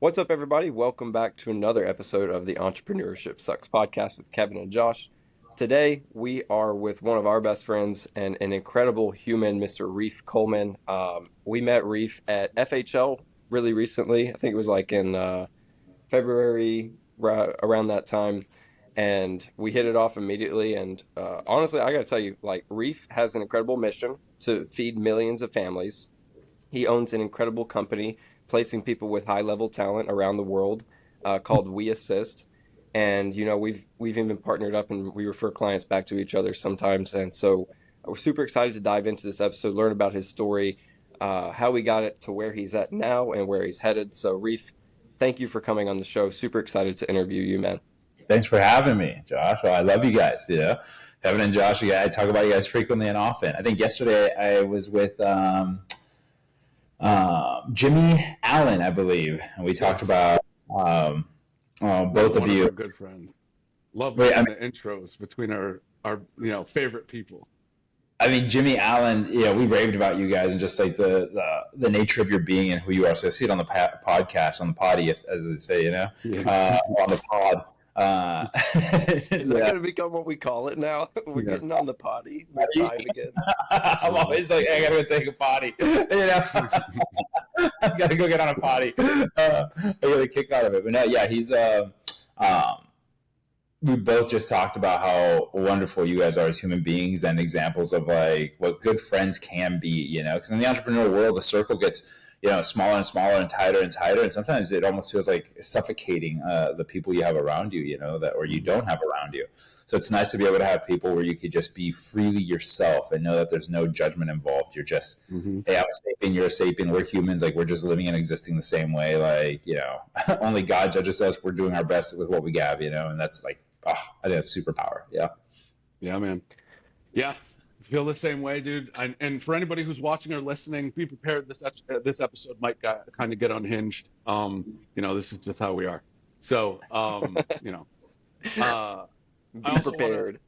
What's up, everybody? Welcome back to another episode of the Entrepreneurship Sucks podcast with Kevin and Josh. Today, we are with one of our best friends and an incredible human, Mr. Reef Coleman. We met Reef at FHL really recently. I think it was like in February, around that time. And we hit it off immediately. And honestly, I got to tell you, like, Reef has an incredible mission to feed millions of families. He owns an incredible company placing people with high level talent around the world called WeAssist. And we've even partnered up and we refer clients back to each other sometimes. And so we're super excited to dive into this episode, learn about his story, how we got it to where he's at now and where he's headed. So Reef, thank you for coming on the show. Super excited to interview you, man. Thanks for having me, Josh. Well, I love you guys. Kevin and Josh, I talk about you guys frequently and often. I think yesterday I was with Jimmy Allen, I believe, and we talked about both of you. Our good friends. Love the intros between our favorite people. I mean, Jimmy Allen, we raved about you guys and just like the nature of your being and who you are. So I see it on the podcast, on the potty, as they say, on the pod. Is that going to become what we call it now? We're getting on the potty. We're live again. I'm always like, hey, I gotta go take a potty. I gotta go get on a potty. I get a kick out of it. But no, yeah, he's we both just talked about how wonderful you guys are as human beings and examples of like what good friends can be, because in the entrepreneurial world, the circle gets smaller and smaller and tighter, and sometimes it almost feels like suffocating the people you have around you, or you don't have around you. So it's nice to be able to have people where you could just be freely yourself and know that there's no judgment involved. You're just, hey, I'm a sapien, you're a sapien, we're humans, like we're just living and existing the same way. Like, only God judges us. We're doing our best with what we have, and that's like, I think that's superpower. Yeah. Yeah, man. Yeah. Feel the same way, dude. And for anybody who's watching or listening, be prepared. This episode might kind of get unhinged. This is just how we are. So, be prepared.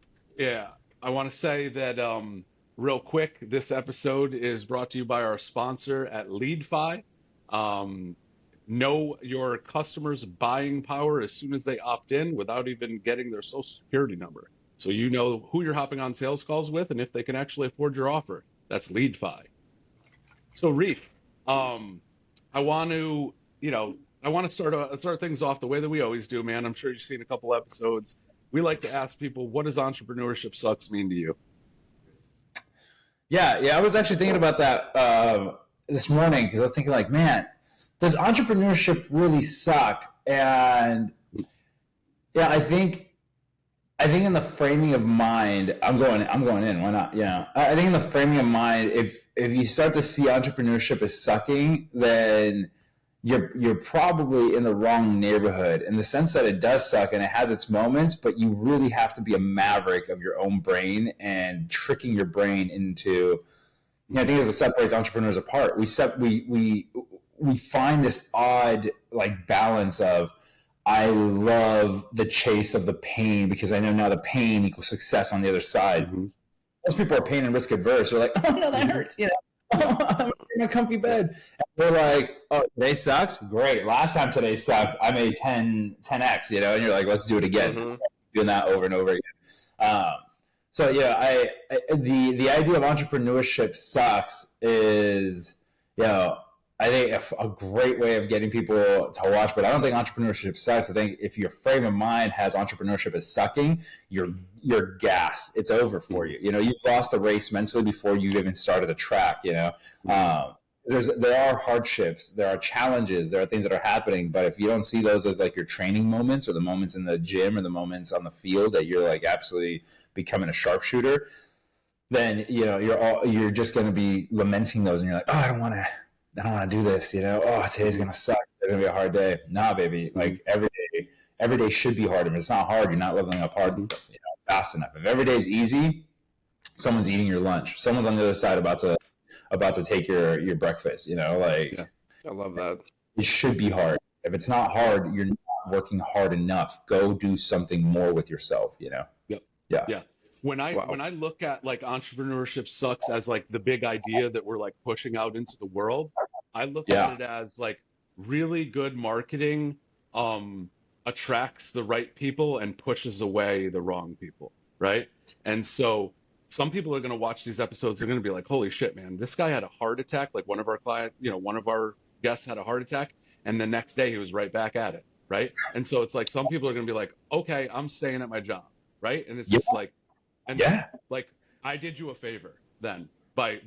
I want to say that real quick. This episode is brought to you by our sponsor at LeadFi. Know your customers' buying power as soon as they opt in without even getting their social security number. So you know who you're hopping on sales calls with and if they can actually afford your offer. That's LeadFi. So Reef, I want to start things off the way that we always do, man. I'm sure you've seen a couple episodes. We like to ask people, what does entrepreneurship sucks mean to you? Yeah, I was actually thinking about that this morning because I was thinking like, man, does entrepreneurship really suck? And yeah, I think in the framing of mind, I'm going in. Why not? I think in the framing of mind, if you start to see entrepreneurship as sucking, then you're probably in the wrong neighborhood in the sense that it does suck and it has its moments, but you really have to be a maverick of your own brain and tricking your brain into. I think it's what separates entrepreneurs apart. We find this odd like balance of, I love the chase of the pain because I know now the pain equals success on the other side. Mm-hmm. Most people are pain and risk adverse. They're like, oh no, that hurts. I'm in a comfy bed. And we're like, oh, today sucks? Great. Last time today sucked, I made 10x, and you're like, let's do it again. Mm-hmm. Doing that over and over again. The idea of entrepreneurship sucks is, I think a great way of getting people to watch, but I don't think entrepreneurship sucks. I think if your frame of mind has entrepreneurship as sucking, you're gassed. It's over for you. You've lost the race mentally before you even started the track. There are hardships, there are challenges, there are things that are happening. But if you don't see those as like your training moments or the moments in the gym or the moments on the field that you're like absolutely becoming a sharpshooter, then you're just going to be lamenting those, and you're like, oh, I don't want to do this, oh, today's going to suck. It's going to be a hard day. Nah, baby. Like every day should be hard. If it's not hard, you're not leveling up hard, fast enough. If every day's easy, someone's eating your lunch. Someone's on the other side about to take your breakfast, I love that. It should be hard. If it's not hard, you're not working hard enough. Go do something more with yourself, Yep. Yeah. When I look at like entrepreneurship sucks as like the big idea that we're like pushing out into the world, I look at it as like really good marketing attracts the right people and pushes away the wrong people, right? And so some people are going to watch these episodes, they're going to be like, holy shit, man, this guy had a heart attack. Like one of our one of our guests had a heart attack, and the next day he was right back at it, right? And so it's like some people are going to be like, okay, I'm staying at my job, right? And it's Yeah. just like, and Yeah. like I did you a favor then by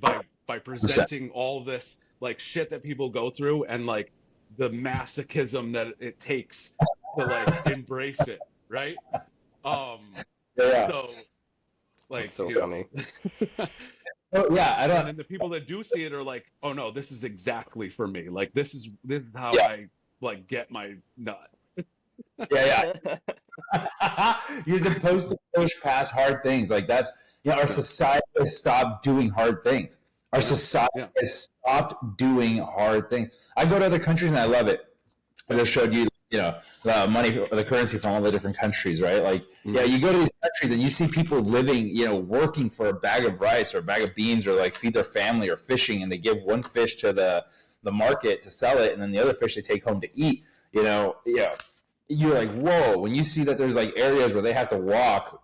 presenting all this like shit that people go through and like the masochism that it takes to like embrace it, right? Yeah. So like, That's so you funny. know, Oh, yeah. I and don't. then the people that do see it are like, oh no, this is exactly for me. Like this is how Yeah. I like get my nut. Yeah. You're supposed to push past hard things. Like that's, our society has stopped doing hard things. Our society has stopped doing hard things. I go to other countries and I love it. I just showed you, the money, the currency from all the different countries, right? Like, you go to these countries and you see people living, working for a bag of rice or a bag of beans or like feed their family or fishing, and they give one fish to the market to sell it, and then the other fish they take home to eat. You're like, whoa, when you see that there's like areas where they have to walk,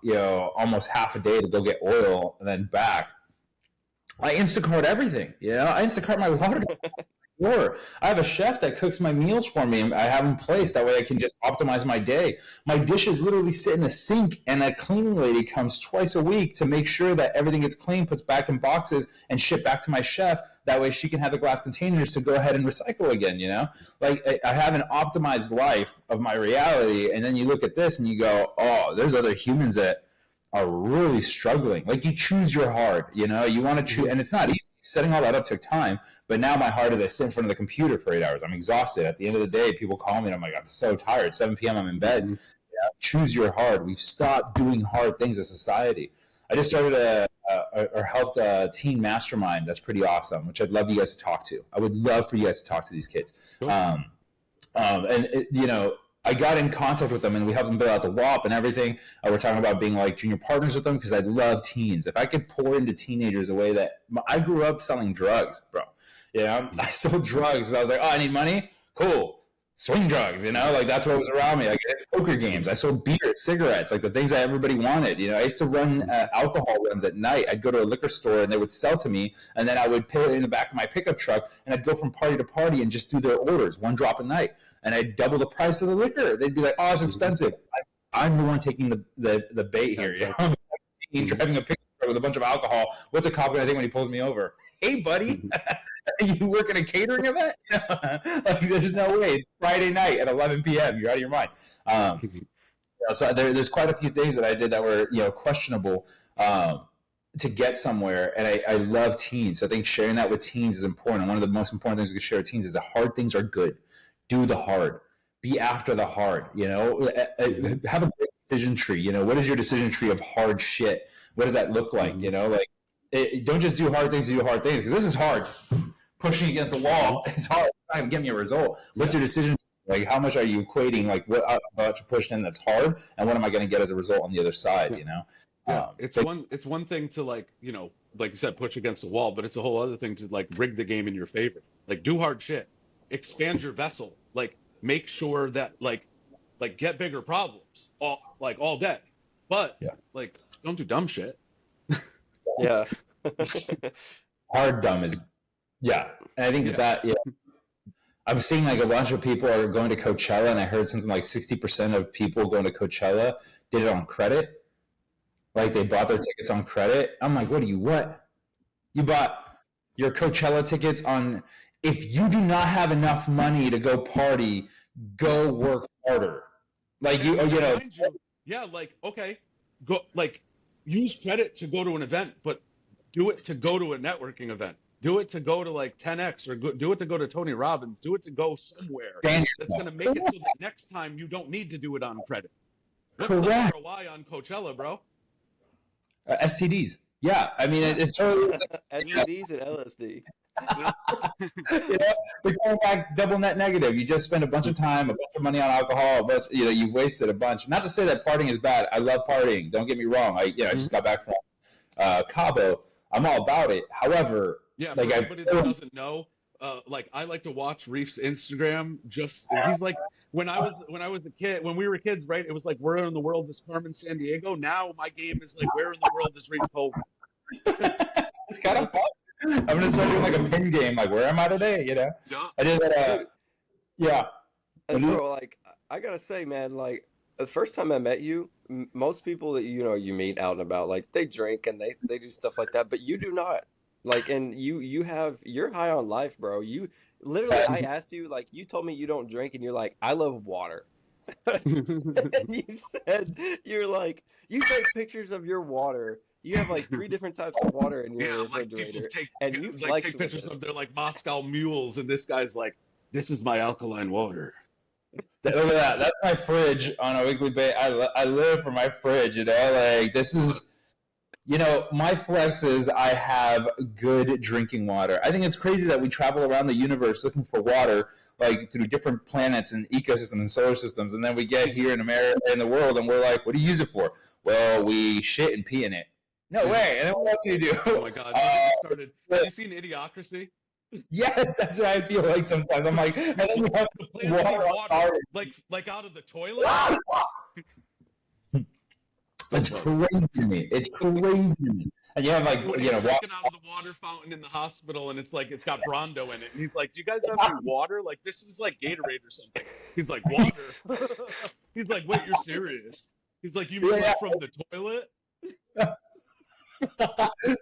almost half a day to go get oil and then back. I Instacart everything, I Instacart my water. Or I have a chef that cooks my meals for me, and I have them placed that way I can just optimize my day. My dishes literally sit in a sink, and a cleaning lady comes twice a week to make sure that everything gets clean, puts back in boxes, and shipped back to my chef. That way she can have the glass containers to go ahead and recycle again, Like, I have an optimized life of my reality, and then you look at this and you go, oh, there's other humans that are really struggling. Like, you choose your hard, you want to choose, and it's not easy. Setting all that up took time, but now my hard is I sit in front of the computer for 8 hours. I'm exhausted. At the end of the day, people call me and I'm like, I'm so tired. 7 p.m. I'm in bed. Choose your hard. We've stopped doing hard things as society. I just started or helped a teen mastermind. That's pretty awesome, which I'd love you guys to talk to. I would love for you guys to talk to these kids. Cool. I got in contact with them and we helped them build out the WAP and everything. We're talking about being like junior partners with them because I love teens. If I could pour into teenagers a way that I grew up selling drugs, bro. I sold drugs. And I was like, oh, I need money. Cool. Swing drugs, like that's what was around me. Like poker games. I sold beer, cigarettes, like the things that everybody wanted. I used to run alcohol runs at night. I'd go to a liquor store and they would sell to me, and then I would put it in the back of my pickup truck, and I'd go from party to party and just do their orders, one drop a night, and I'd double the price of the liquor. They'd be like, "Oh, it's expensive." I'm the one taking the bait here. I'm 17, driving a pickup truck with a bunch of alcohol. What's a cop gonna think when he pulls me over? Hey, buddy. You work in a catering event? Like, there's no way. It's Friday night at 11 p.m. You're out of your mind. So there's quite a few things that I did that were questionable to get somewhere, and I love teens. So I think sharing that with teens is important. And one of the most important things we can share with teens is the hard things are good. Do the hard. Be after the hard. Have a great decision tree. What is your decision tree of hard shit? What does that look like? Don't just do hard things to do hard things, because this is hard. Pushing against the wall is hard. It's not going to get me a result. What's your decision? Like, how much are you equating, like, what I'm about to push in that's hard, and what am I going to get as a result on the other side, It's one thing to, like you said, push against the wall, but it's a whole other thing to, like, rig the game in your favor. Like, do hard shit. Expand your vessel. Like, make sure that, like get bigger problems all day. But, like, don't do dumb shit. Yeah. Hard dumb is, and I think that I'm seeing like a bunch of people are going to Coachella, and I heard something like 60% of people going to Coachella did it on credit. Like, they bought their tickets on credit. I'm like, what? You bought your Coachella tickets on, if you do not have enough money to go party, go work harder. Like, okay, go, like, use credit to go to an event, but do it to go to a networking event. Do it to go to, like, 10X, or do it to go to Tony Robbins. Do it to go somewhere that's going to make it so that next time you don't need to do it on credit. What's the ROI on Coachella, bro? STDs. Yeah, I mean, it's totally STDs and LSD. They're going back double net negative. You just spend a bunch of time, a bunch of money on alcohol, but you've wasted a bunch. Not to say that partying is bad. I love partying. Don't get me wrong. I just got back from Cabo. I'm all about it. However, for anybody that doesn't know, like I like to watch Reef's Instagram. He's like when I was a kid, when we were kids, right? It was like where in the world is Carmen San Diego? Now my game is like where in the world is Reef Coleman? It's kind of fun. I'm gonna start doing like a pin game, like where am I today? You know, Yeah. I did that. Dude, Yeah. bro, like I gotta say, man, like the first time I met you, most people that you meet out and about, like they drink and they do stuff like that, but you do not. Like, and you're high on life, bro. You literally, I asked you, like, you told me you don't drink, and you're like, I love water. And you said you're like you take pictures of your water. You have like three different types of water in your Yeah, like people refrigerator, and you flex take with pictures it. of their like Moscow mules, and this guy's like, this is my alkaline water. Look at that. That's my fridge on a weekly basis. I live for my fridge. You know, like this is. You know, my flex is I have good drinking water. I think it's crazy that we travel around the universe looking for water, like through different planets and ecosystems and solar systems, and then we get here in America, in the world, and we're like, what do you use it for? Well, we shit and pee in it. No way. And then what else do you do? Oh my God! Don't get me started. Have you seen Idiocracy? Yes, that's what I feel like sometimes. I'm like, and then you have The plants water need on water, fire. like out of the toilet. It's crazy to me. It's crazy to me. And you have like, When you he's know, drinking out of the water fountain in the hospital, and it's like it's got Brondo in it, and he's like, "Do you guys have any water? Like this is like Gatorade or something." He's like, "Water." He's like, "Wait, you're serious?" He's like, "You mean like from the toilet?"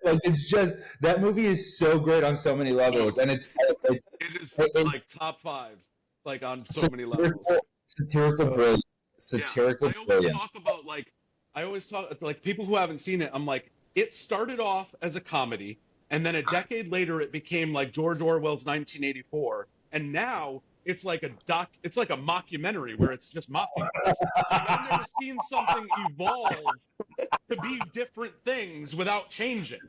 like it's just that movie is so great on so many levels, and it's It is it's like top 5, like on so many levels. satirical brilliance, Yeah, satirical brilliance. I always talk like people who haven't seen it. I'm like, it started off as a comedy, and then a decade later, it became like George Orwell's 1984, and now it's like it's like a mockumentary where it's just mocking us. Like I've never seen something evolve to be different things without changing.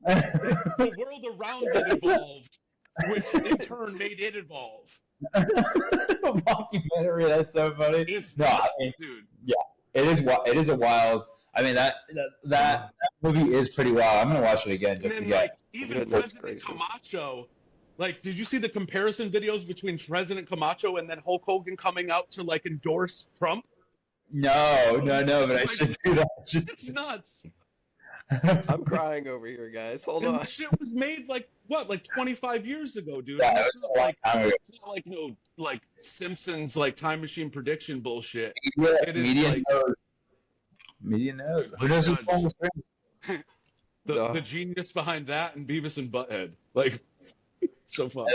The world around it evolved, which in turn made it evolve. Mockumentary, that's so funny. It's No, nuts, I mean, dude. yeah, it is. It is a wild. I mean that movie is pretty wild. I'm gonna watch it again And just to then, get. like, even Goodness President gracious. Camacho, like, did you see the comparison videos between President Camacho and then Hulk Hogan coming out to, like, endorse Trump? No, but I should do that. It's nuts. I'm crying over here, guys. Hold And on. the shit was made, like, what, like 25 years ago, dude? Yeah, And it was a long time ago. it's not like no, like, Simpsons, like, time machine prediction bullshit. Yeah, It is media like knows. Media knows. Who my knows who's judge. on the screens? the genius behind that and Beavis and Butthead. Like, so fun.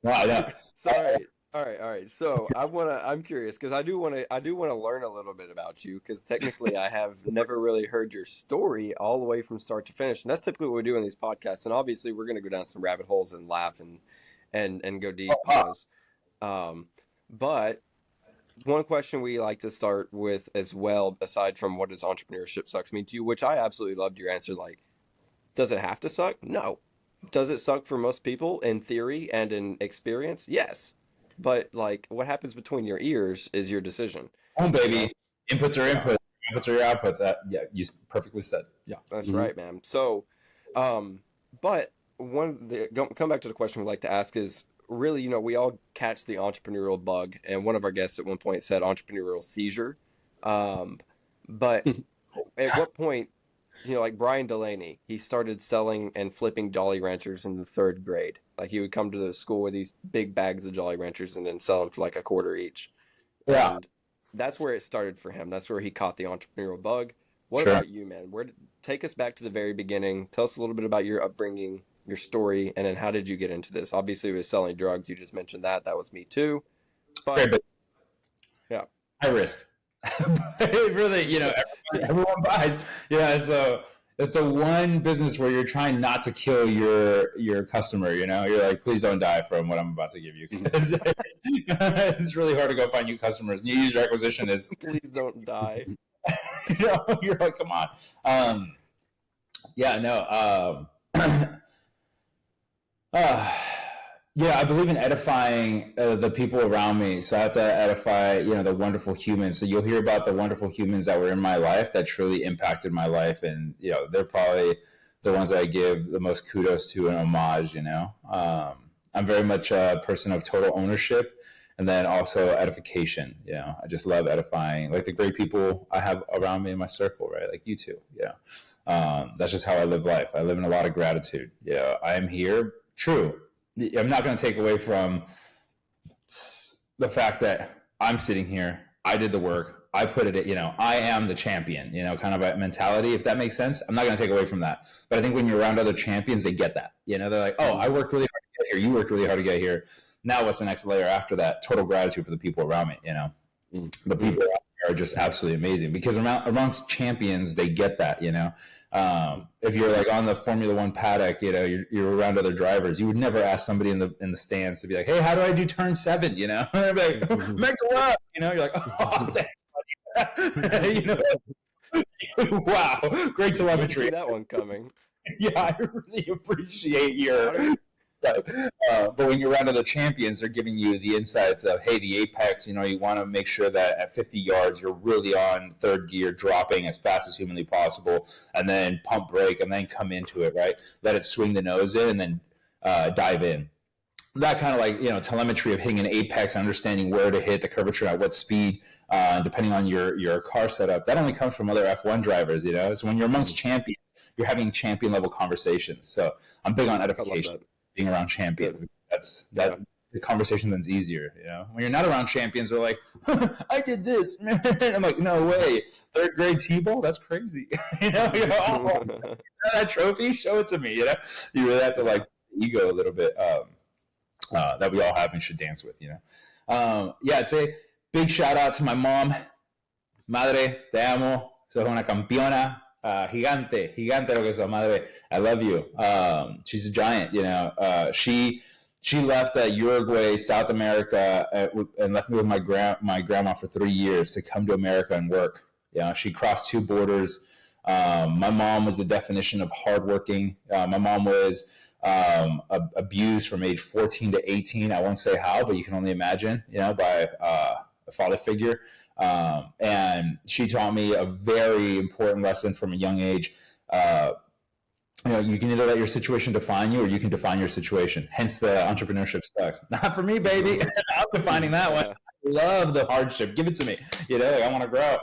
No, I know. Sorry. All right. So I'm curious because I do wanna learn a little bit about you because technically I have never really heard your story all the way from start to finish, and that's typically what we do in these podcasts. And obviously we're gonna go down some rabbit holes and laugh and go deep. Because, but one question we like to start with as well, aside from what does entrepreneurship sucks mean to you, which I absolutely loved your answer. Like, does it have to suck? No. Does it suck for most people in theory and in experience? Yes. But like what happens between your ears is your decision. Home, You baby. know? Inputs are inputs. Outputs are your outputs. Yeah, you perfectly said. Yeah. That's Mhm. right, man. So, but come back to the question we like to ask is really, we all catch the entrepreneurial bug, and one of our guests at one point said entrepreneurial seizure. But at what point, like Brian Delaney, he started selling and flipping Jolly Ranchers in the 3rd grade. Like he would come to the school with these big bags of Jolly Ranchers and then sell them for like a quarter each. Yeah. And that's where it started for him. That's where he caught the entrepreneurial bug. What Sure. about you, man? Take us back to the very beginning. Tell us a little bit about your upbringing, your story, and then how did you get into this? Obviously, it was selling drugs. You just mentioned that. That was me too. Very But big. yeah, High risk. It really, everyone buys. Yeah, so it's the one business where you're trying not to kill your customer. You're like, please don't die from what I'm about to give you. 'Cause it's really hard to go find new customers. New user acquisition is. please don't die. You're like, come on. Yeah, no. Yeah, I believe in edifying the people around me. So I have to edify, the wonderful humans. So you'll hear about the wonderful humans that were in my life that truly impacted my life, and they're probably the ones that I give the most kudos to and homage. I'm very much a person of total ownership, and then also edification. I just love edifying, like the great people I have around me in my circle, right? Like you two. That's just how I live life. I live in a lot of gratitude. I am here. True. I'm not going to take away from the fact that I'm sitting here. I did the work. I put it in, I am the champion, kind of a mentality, if that makes sense. I'm not going to take away from that. But I think when you're around other champions, they get that. They're like, oh, I worked really hard to get here. You worked really hard to get here. Now what's the next layer after that? Total gratitude for the people around me, The people around me are just absolutely amazing, because amongst champions, they get that, if you're like on the Formula One paddock, you're around other drivers, you would never ask somebody in the stands to be like, hey, how do I do turn 7? They're like, make a lap, you're like, oh, wow, great telemetry. See that one coming. Yeah, I really appreciate your. But when you're around other champions, they're giving you the insights of, hey, the apex, you want to make sure that at 50 yards, you're really on third gear, dropping as fast as humanly possible, and then pump brake, and then come into it, right? Let it swing the nose in, and then dive in. That kind of like, telemetry of hitting an apex, understanding where to hit the curvature at what speed, depending on your car setup. That only comes from other F1 drivers, So when you're amongst champions, you're having champion level conversations. So I'm big on edification. Being around champions. Good. The conversation then's easier, When you're not around champions, they're like, I did this. I'm like, no way. Third grade T-ball? That's crazy. Oh, that trophy? Show it to me. You really have to like ego a little bit that we all have and should dance with, I'd say big shout out to my mom. Madre, te amo. Sos una campeona. Gigante lo que sos, madre. I love you. She's a giant, she left Uruguay, South America, and left me with my grandma for 3 years to come to America and work. She crossed 2 borders. My mom was the definition of hardworking. My mom was abused from age 14 to 18. I won't say how, but you can only imagine, by a father figure. And she taught me a very important lesson from a young age. You can either let your situation define you, or you can define your situation. Hence the entrepreneurship sucks. Not for me, baby. I'm defining that one. I love the hardship. Give it to me. I want to grow.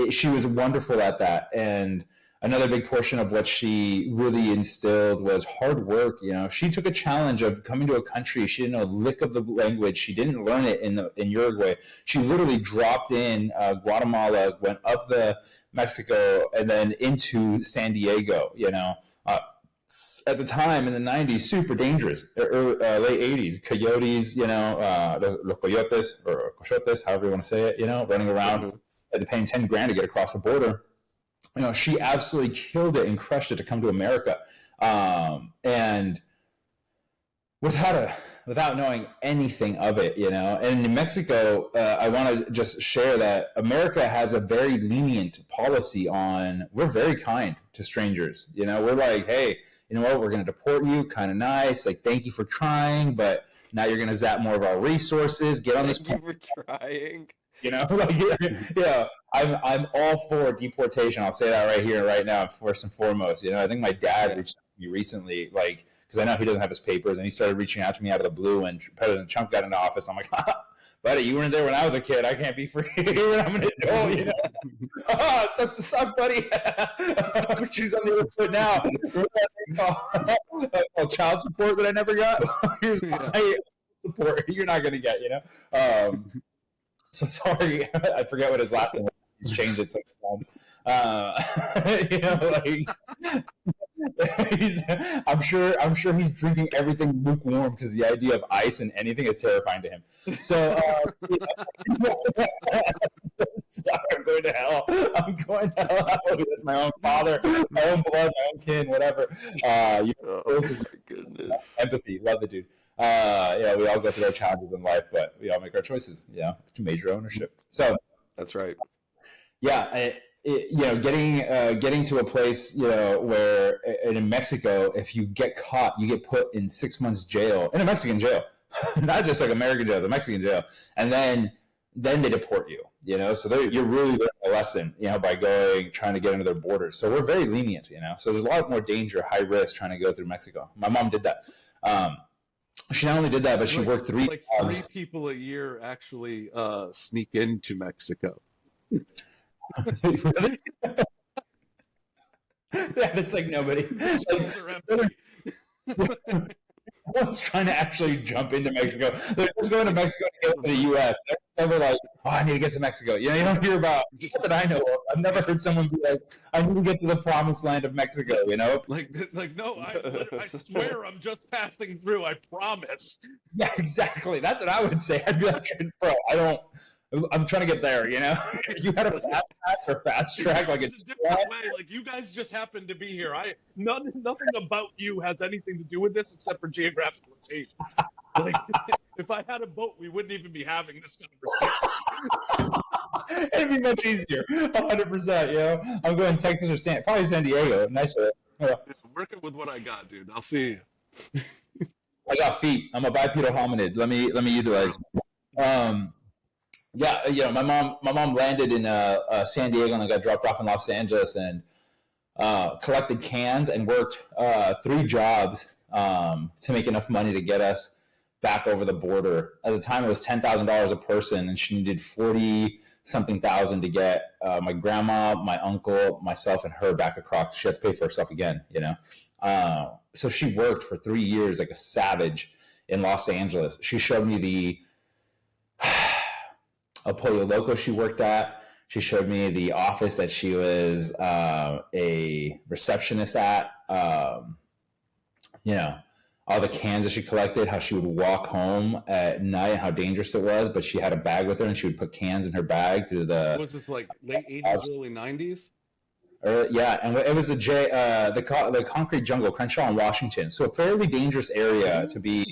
She was wonderful at that. And another big portion of what she really instilled was hard work. She took a challenge of coming to a country. She didn't know a lick of the language. She didn't learn it in Uruguay. She literally dropped in Guatemala, went up the Mexico, and then into San Diego. At the time in the 90s, super dangerous. Late 80s, coyotes. Los coyotes or coyotes, however you want to say it. Running around, paying $10,000 to get across the border. She absolutely killed it and crushed it to come to America. And without knowing anything of it, And in Mexico, I want to just share that America has a very lenient policy we're very kind to strangers. We're like, hey, you know what, we're going to deport you, kind of nice. Like, thank you for trying, but now you're going to zap more of our resources. Get on this. Thank you for trying. I'm all for deportation. I'll say that right here, right now, first and foremost. I think my dad reached out to me recently, because I know he doesn't have his papers, and he started reaching out to me out of the blue when President Trump got into office. I'm like, buddy, you weren't there when I was a kid. I can't be free when I'm an adult. It sucks to suck, buddy. She's on the other foot now. Child support that I never got. Here's my support you're not going to get, So sorry, I forget what his last name was. He's changed it sometimes. I'm sure he's drinking everything lukewarm, because the idea of ice and anything is terrifying to him. So sorry, I'm going to hell. That's my own father, my own blood, my own kin, whatever. Oh my goodness. Empathy, love the dude. We all go through our challenges in life, but we all make our choices. Major ownership. So that's right. Yeah, getting to a place where in Mexico, if you get caught, you get put in 6 months jail, in a Mexican jail, not just like American jail, it's a Mexican jail, and then they deport you. So you're really learning a lesson, by trying to get into their borders. So we're very lenient, So there's a lot more danger, high risk trying to go through Mexico. My mom did that. She not only did that, but she worked 3 like jobs. 3 people a year actually sneak into Mexico. Really? Yeah, there's like nobody. The shelves are empty. No one's trying to actually jump into Mexico. They're just going to Mexico to get to the U.S. They're never like, oh, I need to get to Mexico. You know, you don't hear about, not that I know of. I've never heard someone be like, I need to get to the promised land of Mexico, you know? Like no, I swear I'm just passing through. I promise. Yeah, exactly. That's what I would say. I'd be like, bro, I'm trying to get there, you know? If you had a fast pass or fast track, like it's a different way. Like, you guys just happen to be here. Nothing about you has anything to do with this except for geographic rotation. Like, if I had a boat, we wouldn't even be having this conversation. It'd be much easier, 100%. You know, I'm going Texas or probably San Diego. Nicer. Yeah. Working with what I got, dude. I'll see you. I got feet. I'm a bipedal hominid. Let me utilize it. Yeah, you know, my mom landed in San Diego and got dropped off in Los Angeles and collected cans and worked 3 jobs to make enough money to get us back over the border. At the time, it was $10,000 a person, and she needed 40-something thousand to get my grandma, my uncle, myself, and her back across. She had to pay for herself again, you know. So she worked for 3 years like a savage in Los Angeles. She showed me the a Pollo Loco she worked at. She showed me the office that she was a receptionist at. You know, all the cans that she collected, how she would walk home at night, how dangerous it was, but she had a bag with her and she would put cans in her bag through the... Was this like late 80s, early 90s? Yeah, and it was the concrete jungle, Crenshaw and Washington. So a fairly dangerous area to be.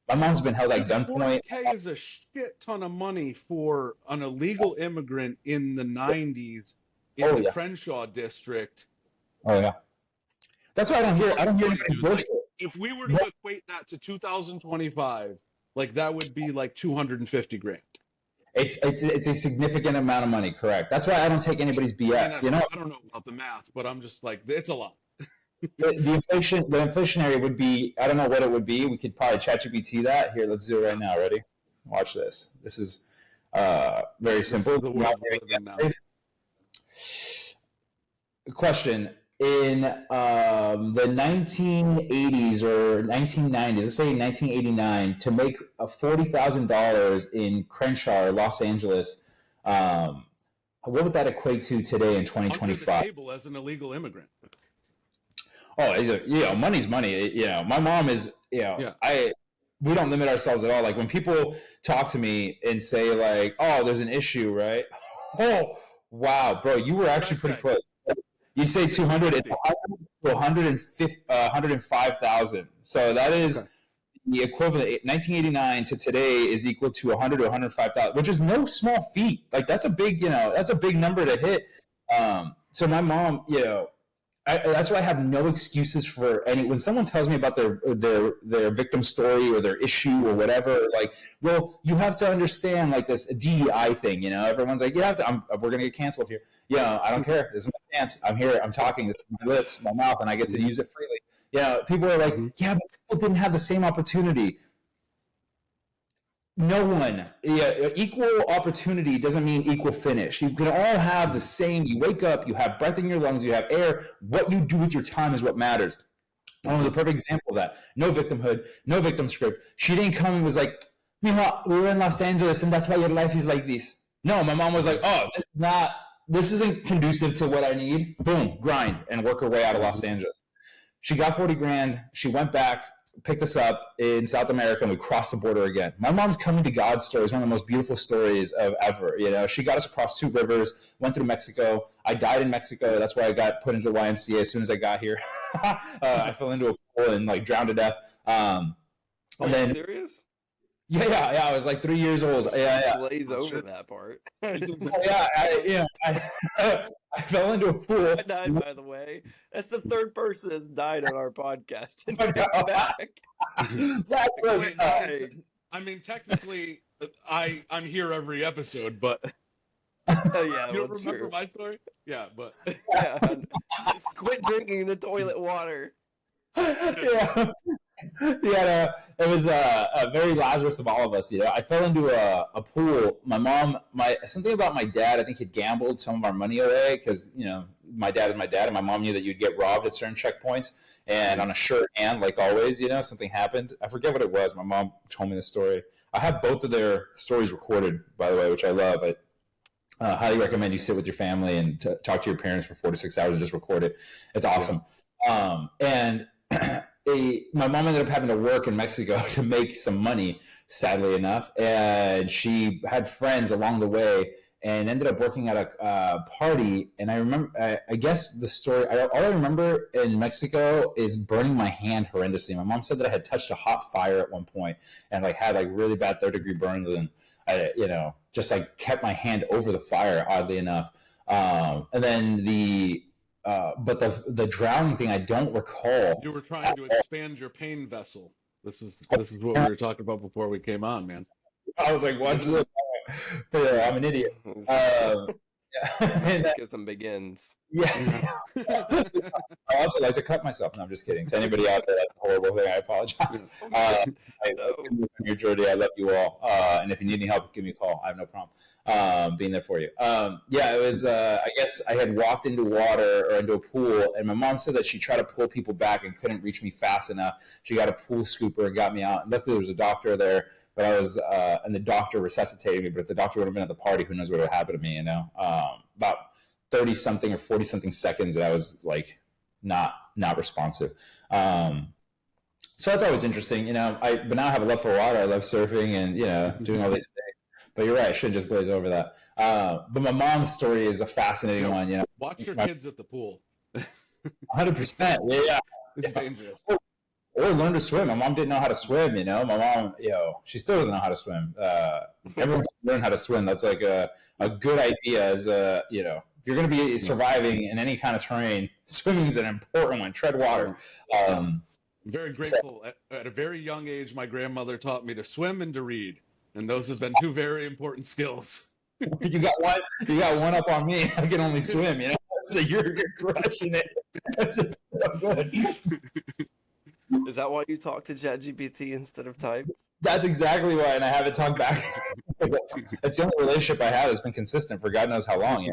My mom's been held at gunpoint. $40K is a shit ton of money for an illegal immigrant in the 90s in the Crenshaw district. Oh yeah, that's why I don't hear anybody bullshit. Like, if we were to equate that to 2025, like that would be like 250 grand. It's a significant amount of money, correct? That's why I don't take anybody's BS. You know, I don't know about the math, but I'm just like, it's a lot. the inflationary would be, I don't know what it would be. We could probably ChatGPT that. Here, let's do it right now. Ready? Watch this. This is very simple. Question. In the 1980s or 1990s, let's say 1989, to make $40,000 in Crenshaw or Los Angeles, what would that equate to today in 2025? Under the table as an illegal immigrant. Oh, you know, money's money. You know, my mom is, you know, yeah. We don't limit ourselves at all. Like when people talk to me and say like, oh, there's an issue, right? Oh, wow, bro, you were actually pretty close. You say 200, it's 105,000. So that is the equivalent. 1989 to today is equal to 100 to 105,000, which is no small feat. Like that's a big, you know, that's a big number to hit. So my mom, you know, that's why I have no excuses for any. When someone tells me about their victim story or their issue or whatever, like, well, you have to understand like this DEI thing. You know, everyone's like, we're gonna get canceled here. Yeah, I don't care. This is my chance. I'm here. I'm talking. This is my lips, my mouth, and I get to use it freely. You know, people are like, yeah, but people didn't have the same opportunity. No one. Yeah, equal opportunity doesn't mean equal finish. You can all have the same. You wake up, you have breath in your lungs, you have air. What you do with your time is what matters. That was a perfect example of that. No victimhood, no victim script. She didn't come and was like, we were in Los Angeles and that's why your life is like this. No, my mom was like, oh, this isn't conducive to what I need. Boom, grind and work her way out of Los Angeles. She got 40 grand. She went back, picked us up in South America, and we crossed the border again. My mom's coming to God story is one of the most beautiful stories of ever. You know, she got us across 2 rivers, went through Mexico. I died in Mexico. That's why I got put into the YMCA as soon as I got here. I fell into a pool and like drowned to death. And then serious? Yeah. I was like 3 years old. Yeah. Glaze over that part. I fell into a pool. I died, by the way. That's the 3rd person that's died on our podcast. And back. I mean, technically, I'm here every episode, but yeah, you don't remember my story? Yeah, but just quit drinking the toilet water. Yeah. it was very Lazarus of all of us. I fell into a pool. My mom, something about my dad. I think he'd gambled some of our money away because my dad is my dad, and my mom knew that you'd get robbed at certain checkpoints. And on a sure hand, like always, something happened. I forget what it was. My mom told me the story. I have both of their stories recorded, by the way, which I love. I highly recommend you sit with your family and talk to your parents for 4 to 6 hours and just record it. It's awesome. And my mom ended up having to work in Mexico to make some money, sadly enough. And she had friends along the way and ended up working at a party. And I remember, I guess the story, all I remember in Mexico is burning my hand horrendously. My mom said that I had touched a hot fire at one point and had really bad 3rd-degree burns, and I, just kept my hand over the fire, oddly enough. And then but the drowning thing, I don't recall. You were trying to expand your pain vessel. This is what we were talking about before we came on, man. I was like, "What's this?" I'm an idiot. Some begins. Yeah. I also like to cut myself. No, I'm just kidding. To anybody out there, that's a horrible thing. I apologize. Your journey, I love you all. And if you need any help, give me a call. I have no problem being there for you. It was. I guess I had walked into water or into a pool, and my mom said that she tried to pull people back and couldn't reach me fast enough. She got a pool scooper and got me out. And luckily, there was a doctor there. But I was, and the doctor resuscitated me. But if the doctor would have been at the party, who knows what would have happened to me? About 30-something or 40-something seconds that I was not responsive. So that's always interesting, but now I have a love for water. I love surfing and, doing all these things. But you're right, I should just glaze over that. But my mom's story is a fascinating one. Watch your kids at the pool. 100%. Yeah. It's dangerous. Or learn to swim. My mom didn't know how to swim, My mom, she still doesn't know how to swim. Everyone should learn how to swim. That's like a good idea as if you're going to be surviving in any kind of terrain, swimming is an important one. Tread water. I'm very grateful. At a very young age, my grandmother taught me to swim and to read. And those have been 2 very important skills. You got one up on me. I can only swim, So you're crushing it. That's just so good. Is that why you talk to ChatGPT instead of type? That's exactly why, and I haven't talked back. It's the only relationship I have that's been consistent for God knows how long.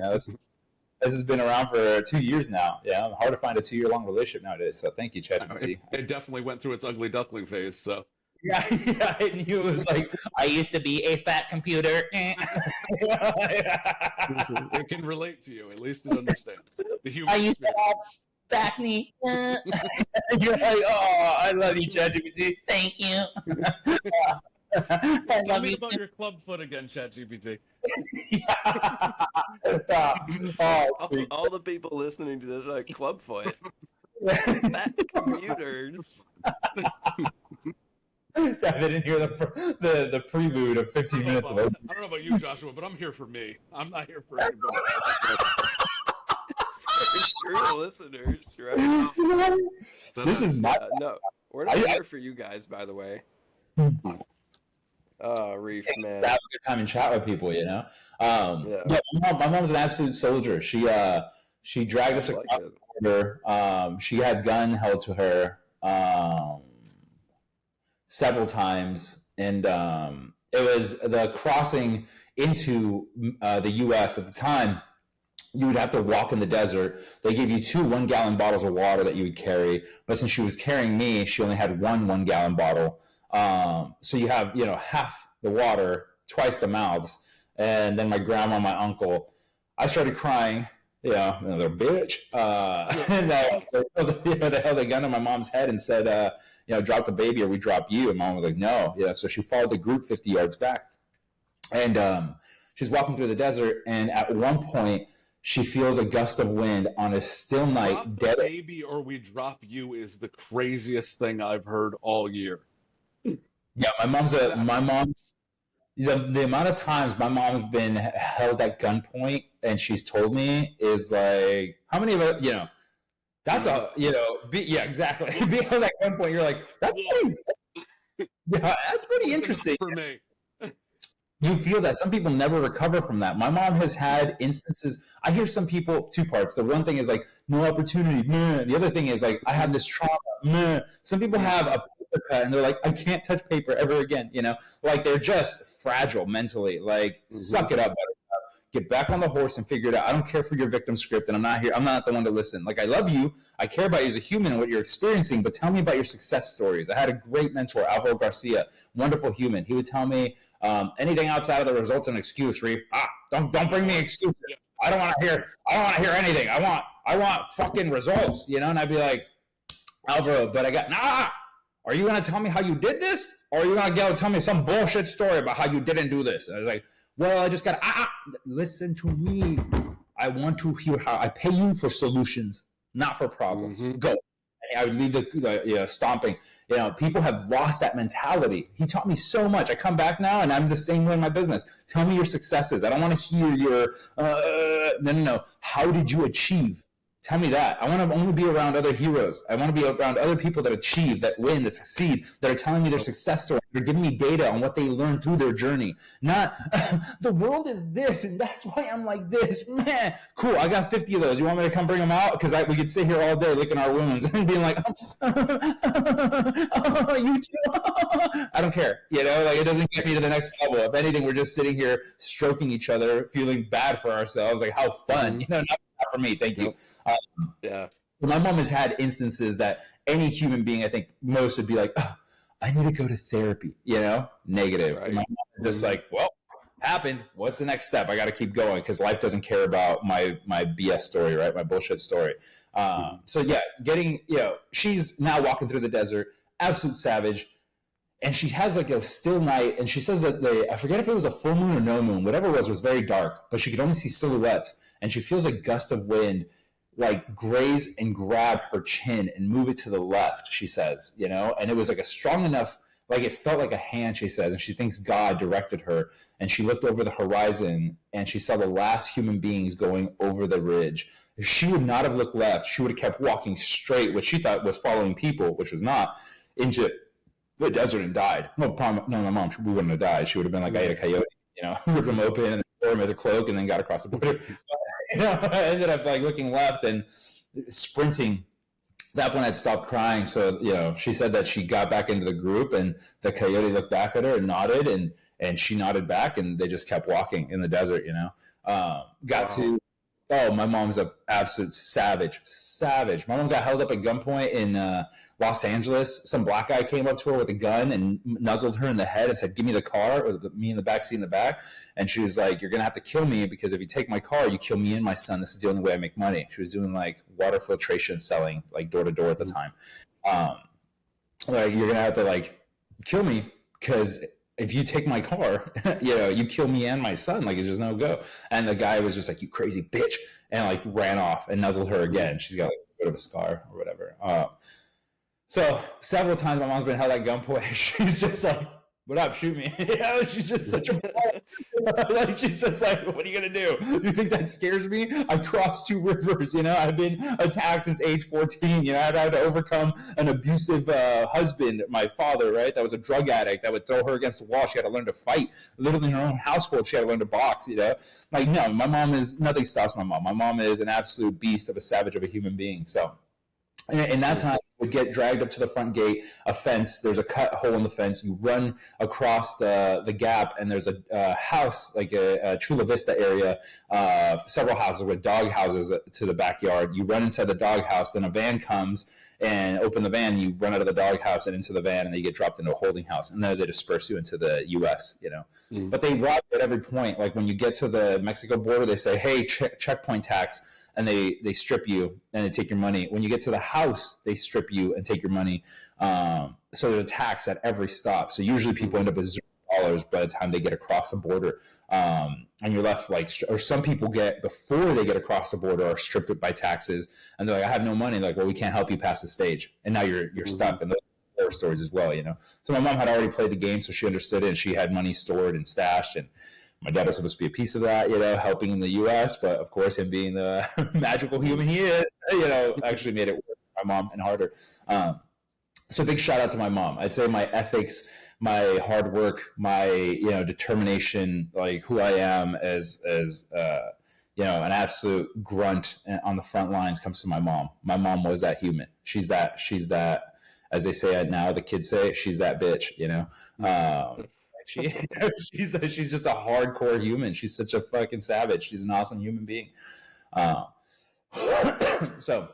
This has been around for 2 years now. Hard to find a 2-year-long relationship nowadays. So thank you, ChatGPT. It definitely went through its ugly duckling phase. So yeah, I knew it was like I used to be a fat computer. It can relate to you. At least it understands the human. I used to have back knee. You're like, oh, I love you, ChatGPT. Thank you. Tell me about your club foot again, ChatGPT. All the people listening to this are like, Clubfoot. Fat computers. I didn't hear the prelude of 15 minutes of it. I don't know about you, Joshua, but I'm here for me. I'm not here for anybody else. True listeners, right? This is my no. We're not here for you guys, by the way. Oh, Reef, man. Have a good time and chat with people, Yeah, my mom's an absolute soldier. She dragged us across the border. She had gun held to her several times, and it was the crossing into the U.S. at the time. You would have to walk in the desert. They gave you 2 1-gallon bottles of water that you would carry. But since she was carrying me, she only had 1 1-gallon bottle. So you have, half the water, twice the mouths. And then my grandma, my uncle, I started crying. They're bitch. And they held a gun to my mom's head and said, drop the baby or we drop you. And mom was like, no. So she followed the group 50 yards back. And she's walking through the desert. And at one point, she feels a gust of wind on a still night. Drop the baby or we drop you is the craziest thing I've heard all year. Yeah, my mom's the amount of times my mom's been held at gunpoint and she's told me is like, how many of it, that's yeah, exactly. Being held at gunpoint, you're like, that's pretty interesting. For me. You feel that some people never recover from that. My mom has had instances. I hear some people, 2 parts. The one thing is like, no opportunity. The other thing is like, I have this trauma. meh. Some people have a paper cut and they're like, I can't touch paper ever again. Like they're just fragile mentally. Like, suck it up, get back on the horse and figure it out. I don't care for your victim script, and I'm not here. I'm not the one to listen. Like, I love you. I care about you as a human and what you're experiencing, but tell me about your success stories. I had a great mentor, Alvaro Garcia, wonderful human. He would tell me, anything outside of the results an excuse, Reef. Don't bring me excuses. I don't want to hear anything. I want fucking results, And I'd be like, Alvaro, but are you going to tell me how you did this? Or are you going to tell me some bullshit story about how you didn't do this? And I was like, well, I just got listen to me. I want to hear how I pay you for solutions, not for problems. Go. And I would leave the stomping. People have lost that mentality. He taught me so much. I come back now and I'm the same way in my business. Tell me your successes. I don't want to hear your, no. How did you achieve? Tell me that. I want to only be around other heroes. I want to be around other people that achieve, that win, that succeed, that are telling me their success story. They're giving me data on what they learned through their journey. Not, the world is this, and that's why I'm like this. Man, cool. I got 50 of those. You want me to come bring them out? Because we could sit here all day licking our wounds and being like, you too. I don't care. Like, it doesn't get me to the next level. If anything, we're just sitting here stroking each other, feeling bad for ourselves. Like, how fun. Not for me. Thank you. Yeah. My mom has had instances that any human being, I think most would be like, I need to go to therapy, negative. Right. My mom is just like, well, happened. What's the next step? I got to keep going because life doesn't care about my BS story, right? My bullshit story. So yeah, she's now walking through the desert, absolute savage. And she has like a still night. And she says that I forget if it was a full moon or no moon, whatever it was very dark, but she could only see silhouettes. And she feels a gust of wind like graze and grab her chin and move it to the left, she says, and it was like a strong enough, like it felt like a hand, she says, and she thinks God directed her. And she looked over the horizon and she saw the last human beings going over the ridge. If she would not have looked left, she would have kept walking straight, what she thought was following people, which was not, into the desert and died. No, my mom, we wouldn't have died. She would have been like, I ate a coyote, ripped him open and wore him as a cloak and then got across the border. I ended up like looking left and sprinting. That one I'd stopped crying. So, she said that she got back into the group and the coyote looked back at her and nodded and she nodded back and they just kept walking in the desert, my mom's an absolute savage. My mom got held up at gunpoint in Los Angeles. Some black guy came up to her with a gun and nuzzled her in the head and said, give me the car, or me in the back seat in the back. And she was like, you're going to have to kill me because if you take my car, you kill me and my son. This is the only way I make money. She was doing like water filtration selling, like door to door at the time. Like, you're going to have to like kill me because if you take my car, you kill me and my son. Like, it's just no go. And the guy was just like, you crazy bitch. And like ran off and nuzzled her again. She's got like a bit of a scar or whatever. So several times my mom's been held at gunpoint. She's just like, what up, shoot me. She's just such a like, she's just like, what are you going to do? You think that scares me? I crossed 2 rivers, I've been attacked since age 14. I've had to overcome an abusive husband, my father, right? That was a drug addict that would throw her against the wall. She had to learn to fight. Literally in her own household, she had to learn to box, Like, no, my mom nothing stops my mom. My mom is an absolute beast of a savage of a human being. So in that time, would get dragged up to the front gate, a fence, there's a cut hole in the fence, you run across the gap, and there's a house, like a Chula Vista area, several houses with dog houses to the backyard. You run inside the dog house, then a van comes and open the van, you run out of the dog house and into the van, and then you get dropped into a holding house, and then they disperse you into the U.S., But they rob you at every point. Like when you get to the Mexico border, they say, hey, checkpoint tax. And they strip you and they take your money. When you get to the house, they strip you and take your money. So there's a tax at every stop. So usually people end up with $0 by the time they get across the border. And you're left like, or some people get, before they get across the border, are stripped by taxes. And they're like, I have no money. Like, well, we can't help you pass the stage. And now you're stuck. And those are horror stories as well, So my mom had already played the game, so she understood it. And she had money stored and stashed, and my dad was supposed to be a piece of that, helping in the U.S., but of course, him being the magical human he is, actually made it work for my mom and harder. So big shout out to my mom. I'd say my ethics, my hard work, my determination, like who I am as an absolute grunt on the front lines comes to my mom. My mom was that human. She's that as they say it now, the kids say, she's that bitch, you know. She, she's just a hardcore human. She's such a fucking savage. She's an awesome human being. So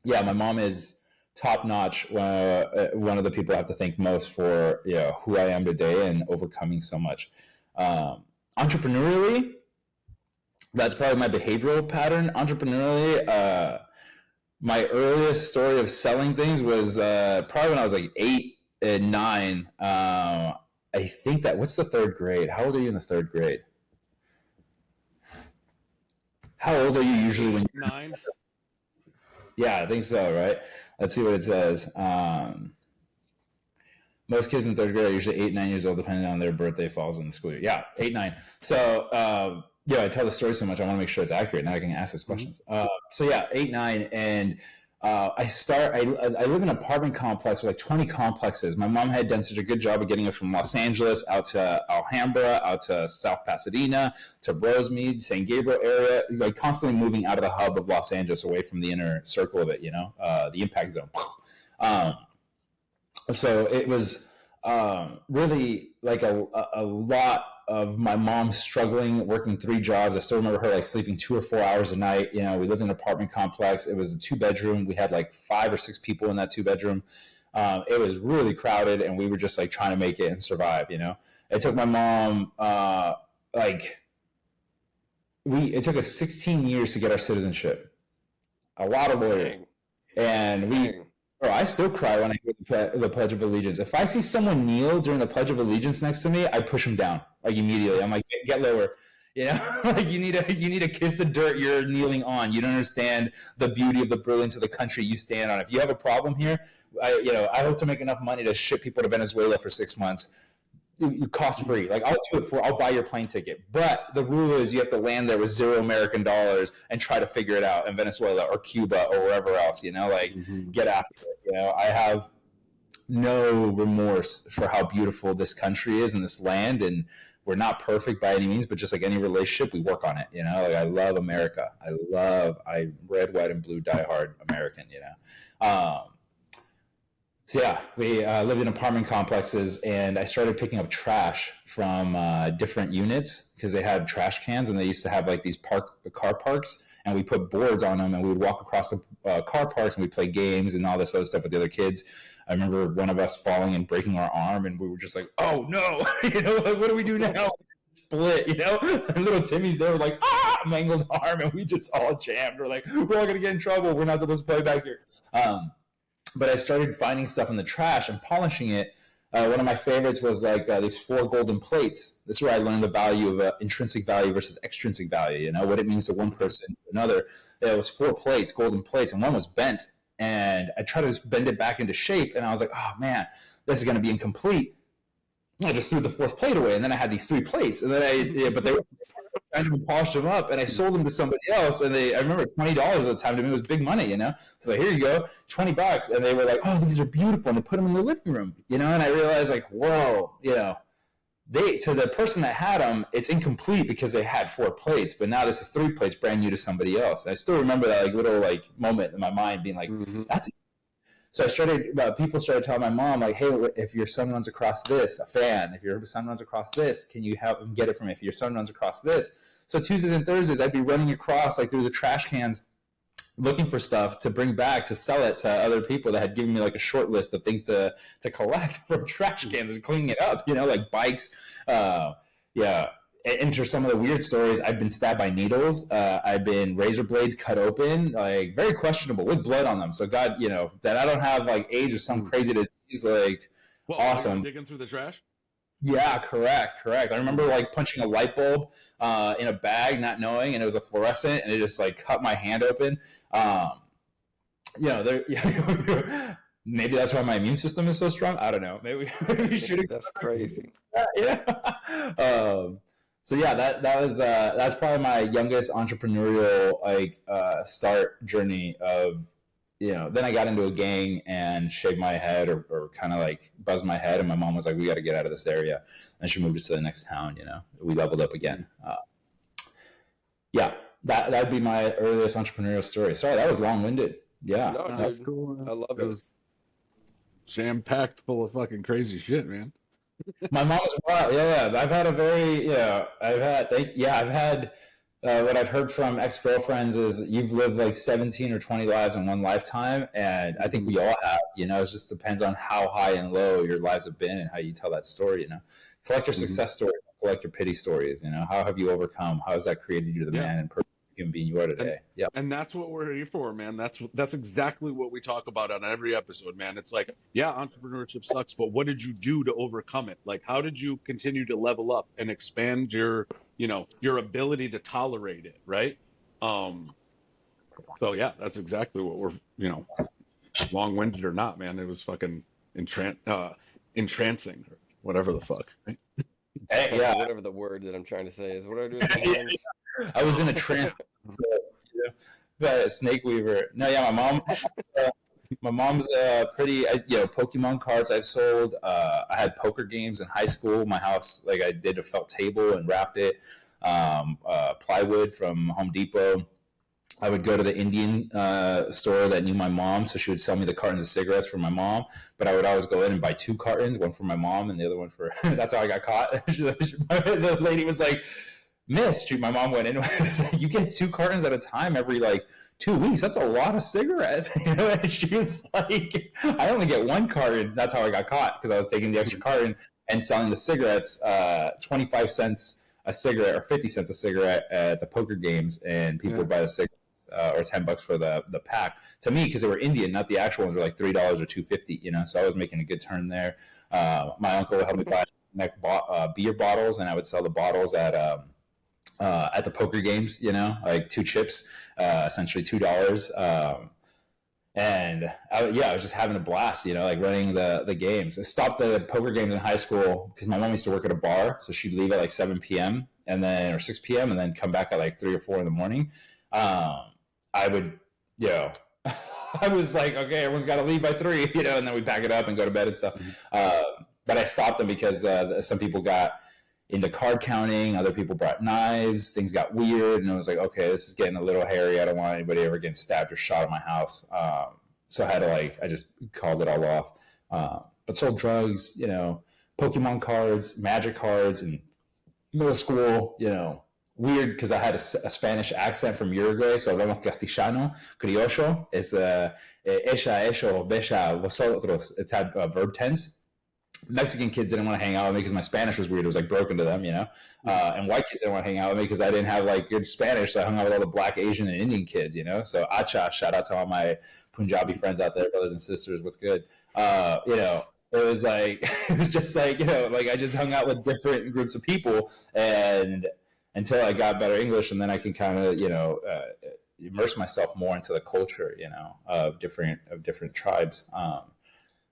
yeah, my mom is top notch. One of the people I have to thank most for, you know, who I am today and overcoming so much. Entrepreneurially, that's probably my behavioral pattern. Entrepreneurially, my earliest story of selling things was probably when I was like 8 and 9. I think that, what's the third grade? How old are you in the third grade? How old are you usually when you're 9? Yeah, I think so, right? Let's see what it says. Most kids in third grade are usually 8, 9 years old, depending on their birthday falls in the school year. Yeah, 8, 9. So, yeah, I tell the story so much, I want to make sure it's accurate. Now I can ask these questions. So yeah, 8, 9, and I live in an apartment complex with like 20 complexes. My mom had done such a good job of getting us from Los Angeles out to Alhambra, out to South Pasadena, to Rosemead, San Gabriel area, like constantly moving out of the hub of Los Angeles away from the inner circle of it, you know, the impact zone. So it was really like a lot of my mom struggling, working 3 jobs. I still remember her like sleeping 2 or 4 hours a night. You know, we lived in an apartment complex. It was a 2-bedroom. We had like 5 or 6 people in that 2-bedroom. It was really crowded, and we were just like trying to make it and survive. You know, it took my mom it took us 16 years to get our citizenship. A lot of lawyers, and Bro, I still cry when I hear the Pledge of Allegiance. If I see someone kneel during the Pledge of Allegiance next to me, I push them down like immediately. I'm like, get lower. You know, like you need to kiss the dirt you're kneeling on. You don't understand the beauty of the brilliance of the country you stand on. If you have a problem here, I hope to make enough money to ship people to Venezuela for 6 months. Cost free. Like I'll buy your plane ticket. But the rule is you have to land there with $0 American and try to figure it out in Venezuela or Cuba or wherever else, you know, like get after it. You know, I have no remorse for how beautiful this country is and this land, and we're not perfect by any means, but just like any relationship, we work on it. You know, like I love America. I red, white, and blue diehard American, you know. So yeah, we lived in apartment complexes, and I started picking up trash from different units because they had trash cans, and they used to have like these car parks, and we put boards on them, and we would walk across the car parks, and we'd play games and all this other stuff with the other kids. I remember one of us falling and breaking our arm, and we were just like, "Oh no!" You know, like, what do we do now? Split, you know. And little Timmy's there, like mangled arm, and we just all jammed. We're like, we're all gonna get in trouble. We're not supposed to play back here. But I started finding stuff in the trash and polishing it. One of my favorites was like these 4 golden plates. This is where I learned the value of intrinsic value versus extrinsic value, you know, what it means to one person to another. It was 4 plates, golden plates, and one was bent. And I tried to bend it back into shape, and I was like, oh man, this is going to be incomplete. I just threw the 4th plate away, and then I had these 3 plates, and then but they were trying to polish them up, and I sold them to somebody else, and I remember $20 at the time to me was big money, you know. So like, here you go, $20, and they were like, oh, these are beautiful, and they put them in the living room, you know. And I realized like, whoa, you know, to the person that had them, it's incomplete because they had 4 plates, but now this is 3 plates brand new to somebody else. And I still remember that like little like moment in my mind being like, that's. So people started telling my mom, like, hey, if your son runs across this, a fan, if your son runs across this, can you help him get it from me? If your son runs across this. So Tuesdays and Thursdays, I'd be running across like through the trash cans, looking for stuff to bring back, to sell it to other people that had given me like a short list of things to collect from trash cans and cleaning it up, you know, like bikes. Yeah. Enter some of the weird stories. I've been stabbed by needles. I've been razor blades cut open, like very questionable with blood on them. So God, you know, that I don't have like AIDS or some crazy disease, like awesome. Digging through the trash? Yeah, correct. I remember like punching a light bulb in a bag, not knowing, and it was a fluorescent, and it just like cut my hand open. You know, maybe that's why my immune system is so strong. I don't know. Maybe we should. That's crazy. Yeah. So yeah, that's probably my youngest entrepreneurial like start journey of, you know. Then I got into a gang and shaved my head or kind of like buzzed my head, and my mom was like, we got to get out of this area, and she moved us to the next town. You know, we leveled up again. Yeah, that'd be my earliest entrepreneurial story. Sorry, that was long-winded. Yeah, No, that's cool. I love it. Jam-packed full of fucking crazy shit, man. My mom as well. Yeah. I've had a very, I've had what I've heard from ex-girlfriends is you've lived like 17 or 20 lives in one lifetime. And I think we all have, it just depends on how high and low your lives have been and how you tell that story, collect your Mm-hmm. success stories, collect your pity stories, how have you overcome? How has that created you to the Yeah. man and person human being you are And today? Yep. and that's what we're here for, man. That's exactly what we talk about on every episode, man. It's like, yeah, entrepreneurship sucks, but what did you do to overcome it? Like, how did you continue to level up and expand your ability to tolerate it, right? So yeah, that's exactly what long-winded or not, man. It was fucking entrancing, or whatever the fuck, right? Yeah. Whatever the word that I'm trying to say is. What do I do with my hands? I was in a trance. But snake weaver. No, yeah, my mom's pretty. Pokemon cards I've sold. I had poker games in high school. My house, like I did a felt table and wrapped it. Plywood from Home Depot. I would go to the Indian store that knew my mom, so she would sell me the cartons of cigarettes for my mom. But I would always go in and buy 2 cartons, one for my mom and the other one for. That's how I got caught. The lady was like, "Miss," my mom went in. It's like, "You get 2 cartons at a time every 2 weeks. That's a lot of cigarettes." And she was like, "I only get 1 carton." That's how I got caught, because I was taking the extra carton and selling the cigarettes, 25 cents a cigarette or 50 cents a cigarette at the poker games, and people would buy the cigarettes. Or $10 for the pack. To me, because they were Indian, not the actual ones, were like $3 or $2.50. So I was making a good turn there. My uncle would help me buy beer bottles, and I would sell the bottles at the poker games. Like 2 chips, essentially $2. And I was just having a blast. Like running the games. I stopped the poker games in high school because my mom used to work at a bar, so she'd leave at like 7 p.m. or 6 p.m. and then come back at like 3 or 4 in the morning. I would, I was like, okay, everyone's got to leave by 3, and then we pack it up and go to bed and stuff. But I stopped them because some people got into card counting, other people brought knives, things got weird, and I was like, okay, this is getting a little hairy. I don't want anybody ever getting stabbed or shot at my house. So I had to I just called it all off. But sold drugs, Pokemon cards, Magic cards, and middle school, weird because I had a Spanish accent from Uruguay, so hablamos castellano, criollo, is ella, eso, bella, vosotros. It had verb tense. Mexican kids didn't want to hang out with me because my Spanish was weird. It was like broken to them, and white kids didn't want to hang out with me because I didn't have good Spanish, so I hung out with all the Black, Asian, and Indian kids, So acha, shout out to all my Punjabi friends out there, brothers and sisters, what's good? It was it was just I just hung out with different groups of people, and until I got better English, and then I can kind of immerse myself more into the culture of different tribes.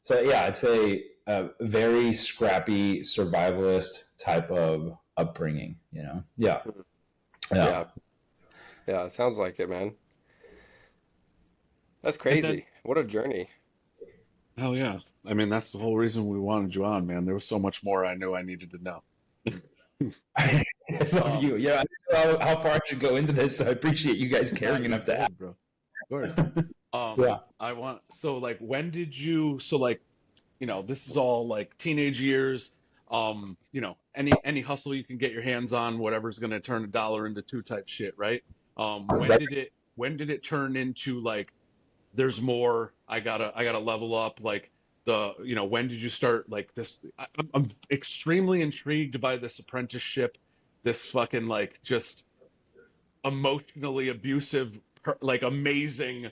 So yeah, I'd say a very scrappy survivalist type of upbringing. Yeah. It sounds like it, man. That's crazy. What a journey. Hell yeah. I mean, that's the whole reason we wanted you on, man. There was so much more I knew I needed to know. I love you. Yeah, I don't know how far I should go into this, so I appreciate you guys caring enough to ask. Bro. Of course. Yeah. When did you, this is all teenage years, any hustle you can get your hands on, whatever's going to turn $1 into 2 type shit, right? When did it turn into there's more, I gotta level up, when did you start this? I'm extremely intrigued by this apprenticeship, this fucking just emotionally abusive, amazing,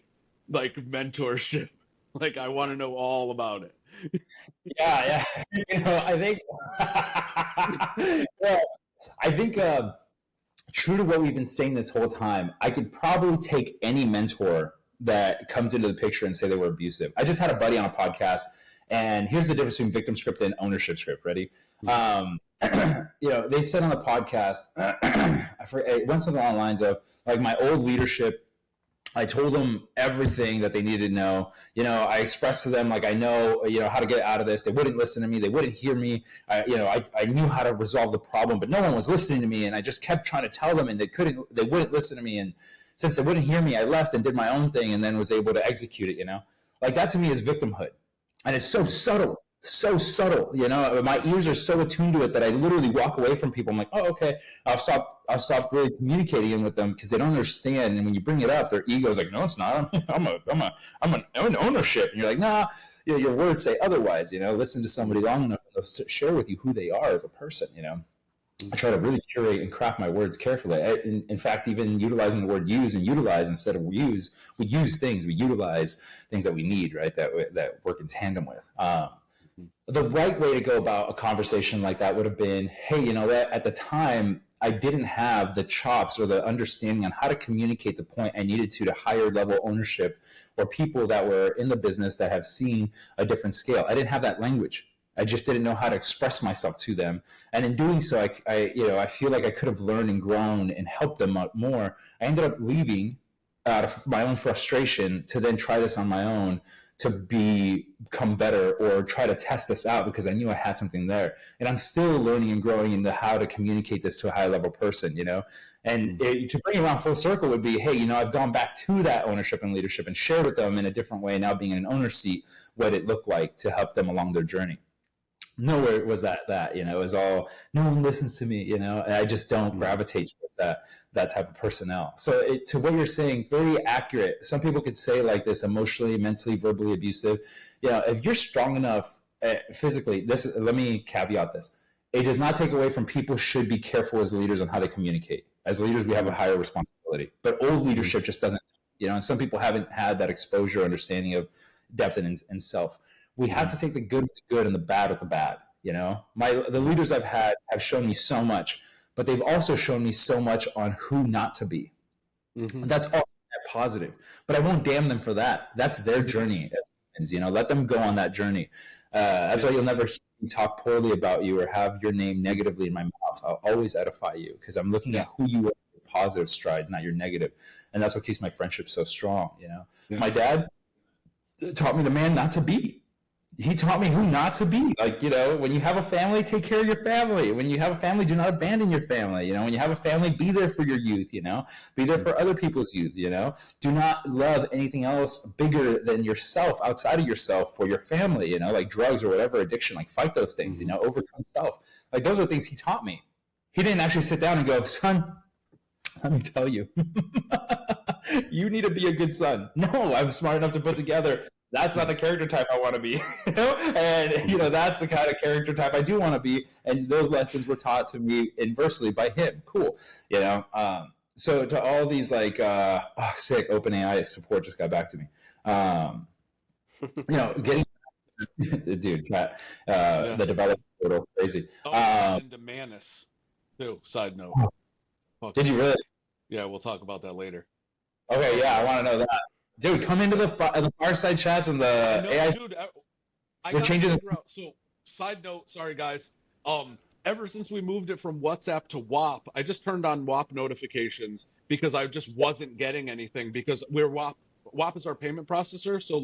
mentorship. I want to know all about it. Yeah. I think, I think true to what we've been saying this whole time, I could probably take any mentor that comes into the picture and say they were abusive. I just had a buddy on a podcast, and here's the difference between victim script and ownership script. Ready? They said on the podcast, I forget, it went something along the lines of my old leadership. I told them everything that they needed to know. I expressed to them I know, how to get out of this. They wouldn't listen to me. They wouldn't hear me. I knew how to resolve the problem, but no one was listening to me. And I just kept trying to tell them, and they wouldn't listen to me. And since they wouldn't hear me, I left and did my own thing, and then was able to execute it. That to me is victimhood. And it's so subtle, so subtle. My ears are so attuned to it that I literally walk away from people. I'm like, oh, okay, I'll stop really communicating with them because they don't understand. And when you bring it up, their ego's like, no, it's not. I'm an ownership. And you're like, nah. Your words say otherwise. Listen to somebody long enough, and they'll share with you who they are as a person. I try to really curate and craft my words carefully. In fact, even utilizing the word use and utilize instead of use, we utilize things that we need, right? That work in tandem with. The right way to go about a conversation like that would have been, hey, you know what? At the time, I didn't have the chops or the understanding on how to communicate the point I needed to higher level ownership or people that were in the business that have seen a different scale. I didn't have that language. I just didn't know how to express myself to them. And in doing so, I feel like I could have learned and grown and helped them out more. I ended up leaving out of my own frustration to then try this on my own to become better or try to test this out because I knew I had something there. And I'm still learning and growing into how to communicate this to a high level person, And to bring it around full circle would be, hey, I've gone back to that ownership and leadership and shared with them in a different way, now being in an owner's seat, what it looked like to help them along their journey. Nowhere was that it was all, no one listens to me, and I just don't gravitate towards that type of personnel. So to what you're saying, very accurate. Some people could say like this: emotionally, mentally, verbally abusive. If you're strong enough physically, let me caveat this: it does not take away from people should be careful as leaders on how they communicate. As leaders, we have a higher responsibility, but old leadership just doesn't. And some people haven't had that exposure, understanding of depth and self. We have to take the good with the good and the bad with the bad. The leaders I've had have shown me so much, but they've also shown me so much on who not to be. That's also positive, but I won't damn them for that. That's their journey as humans. Let them go on that journey. That's why you'll never hear me talk poorly about you or have your name negatively in my mouth. I'll always edify you because I'm looking at who you are, your positive strides, not your negative. And that's what keeps my friendship so strong. My dad taught me the man not to be. He taught me who not to be. Like, when you have a family, take care of your family. When you have a family, do not abandon your family. When you have a family, be there for your youth, be there for other people's youth, do not love anything else bigger than yourself, outside of yourself, for your family, like drugs or whatever addiction, like fight those things, overcome self. Like those are things he taught me. He didn't actually sit down and go, son, let me tell you, you need to be a good son. No, I'm smart enough to put together, that's not the character type I want to be, and that's the kind of character type I do want to be. And those lessons were taught to me inversely by him. Cool. So to all these sick OpenAI support just got back to me. Getting dude, the developer portal, crazy. Into Manus too. Side note. Did you really? Yeah, we'll talk about that later. Okay, yeah, I want to know that. Dude, come into the Fireside chats and the AI. Dude, we're changing this. So, side note, sorry guys. Ever since we moved it from WhatsApp to WAP, I just turned on WAP notifications because I just wasn't getting anything because WAP is our payment processor. So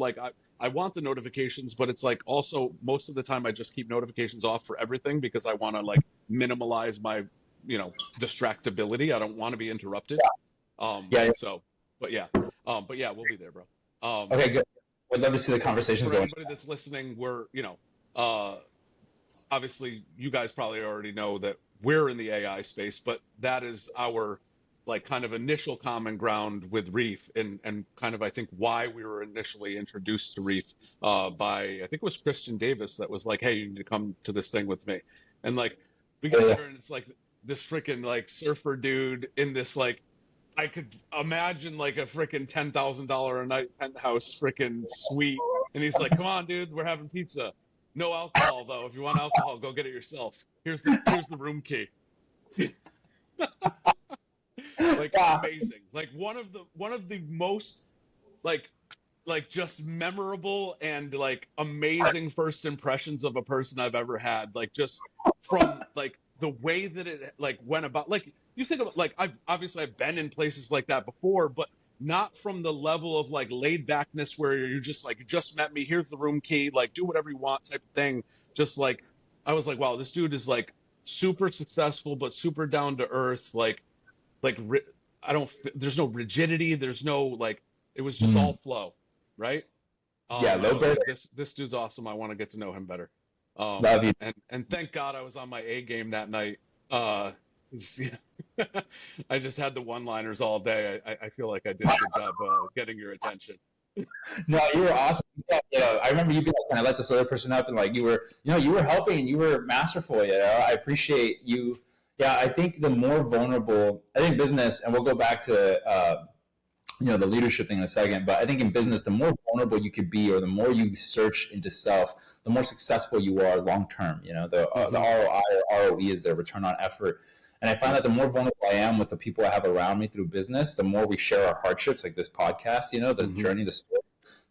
I want the notifications, but it's like also most of the time I just keep notifications off for everything because I want to minimize my distractibility. I don't want to be interrupted. So, but yeah, we'll be there, bro. Okay, good. We'd love to see the conversations for going. Anybody that's listening, we're obviously you guys probably already know that we're in the AI space, but that is our kind of initial common ground with Reef and kind of I think why we were initially introduced to Reef by I think it was Christian Davis that was like, hey, you need to come to this thing with me, and we get there and it's this freaking surfer dude in this I could imagine a freaking $10,000 a night penthouse freaking suite, and he's like, "Come on, dude, we're having pizza. No alcohol though. If you want alcohol, go get it yourself. Here's the room key." Amazing. One of the most just memorable and amazing first impressions of a person I've ever had. Just from the way that it went about. You think about I've been in places like that before, but not from the level of laid backness where you're just you just met me, here's the room key, do whatever you want type of thing. Just I was wow, this dude is super successful but super down to earth. There's no rigidity, there's no it was just all flow, right? Yeah, I low was burn. like, this dude's awesome. I want to get to know him better. Love you. And thank God I was on my A game that night. Uh, I just had the one-liners all day. I feel like I did a good job getting your attention. No, you were awesome. I remember you being like, "Can I let this other person up?" And like you were helping. You were masterful. I appreciate you. Yeah, I think the more vulnerable. I think business, and we'll go back to the leadership thing in a second. But I think in business, the more vulnerable you could be, or the more you search into self, the more successful you are long term. The ROI or ROE is the return on effort. And I find that the more vulnerable I am with the people I have around me through business, the more we share our hardships, like this podcast, the journey, the story,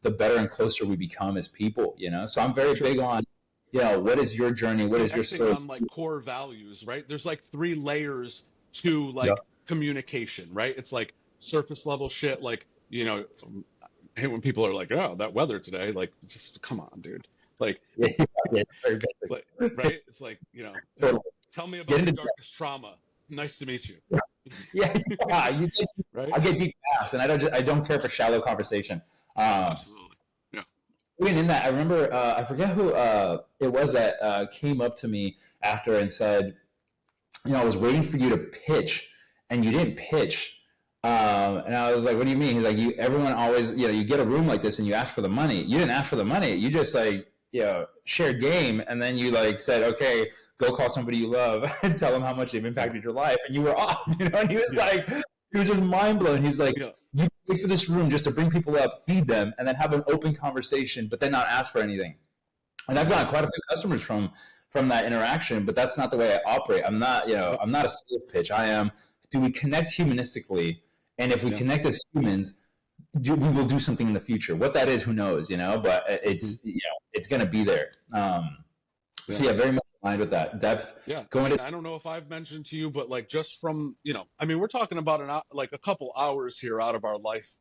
the better and closer we become as people, So I'm very big on, what is your journey? What is your story? On like core values, right? There's like 3 layers to like communication, right? It's like surface level shit, like, hey, when people are like, oh, that weather today, like, just come on, dude. Like, like right? It's like, tell me about your darkest trauma. Nice to meet you. Yeah, you did, right? I get deep fast, and I don't care for shallow conversation. Absolutely. Yeah. Even in that, I remember I forget who it was that came up to me after and said, I was waiting for you to pitch, and you didn't pitch. And I was like, "What do you mean?" He's like, "Everyone always, you get a room like this, and you ask for the money. You didn't ask for the money. You just like, shared game, and then you like said, okay, go call somebody you love and tell them how much they've impacted your life, and you were off, And he was like, he was just mind blown. He's like, you wait for this room just to bring people up, feed them, and then have an open conversation, but then not ask for anything. And I've gotten quite a few customers from that interaction, but that's not the way I operate. I'm not, I'm not a sales pitch. I am. Do we connect humanistically? And if we connect as humans, we will do something in the future. What that is, who knows, But it's it's going to be there. So very much aligned with that depth. Yeah. I don't know if I've mentioned to you, but like just from we're talking about a couple hours here out of our life,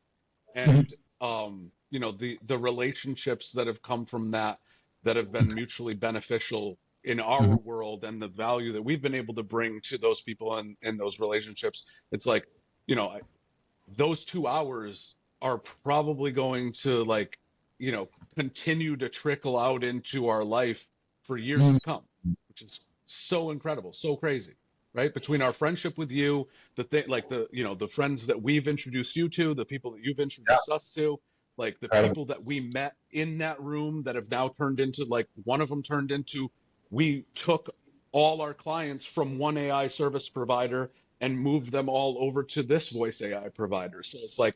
and the relationships that have come from that have been mutually beneficial in our world, and the value that we've been able to bring to those people and those relationships. It's like, those 2 hours are probably going to continue to trickle out into our life for years to come, which is so incredible, so crazy, right? Between our friendship with you, the friends that we've introduced you to, the people that you've introduced us to, like the people that we met in that room that have now turned into, like one of them turned into, we took all our clients from one AI service provider and moved them all over to this voice AI provider. So it's like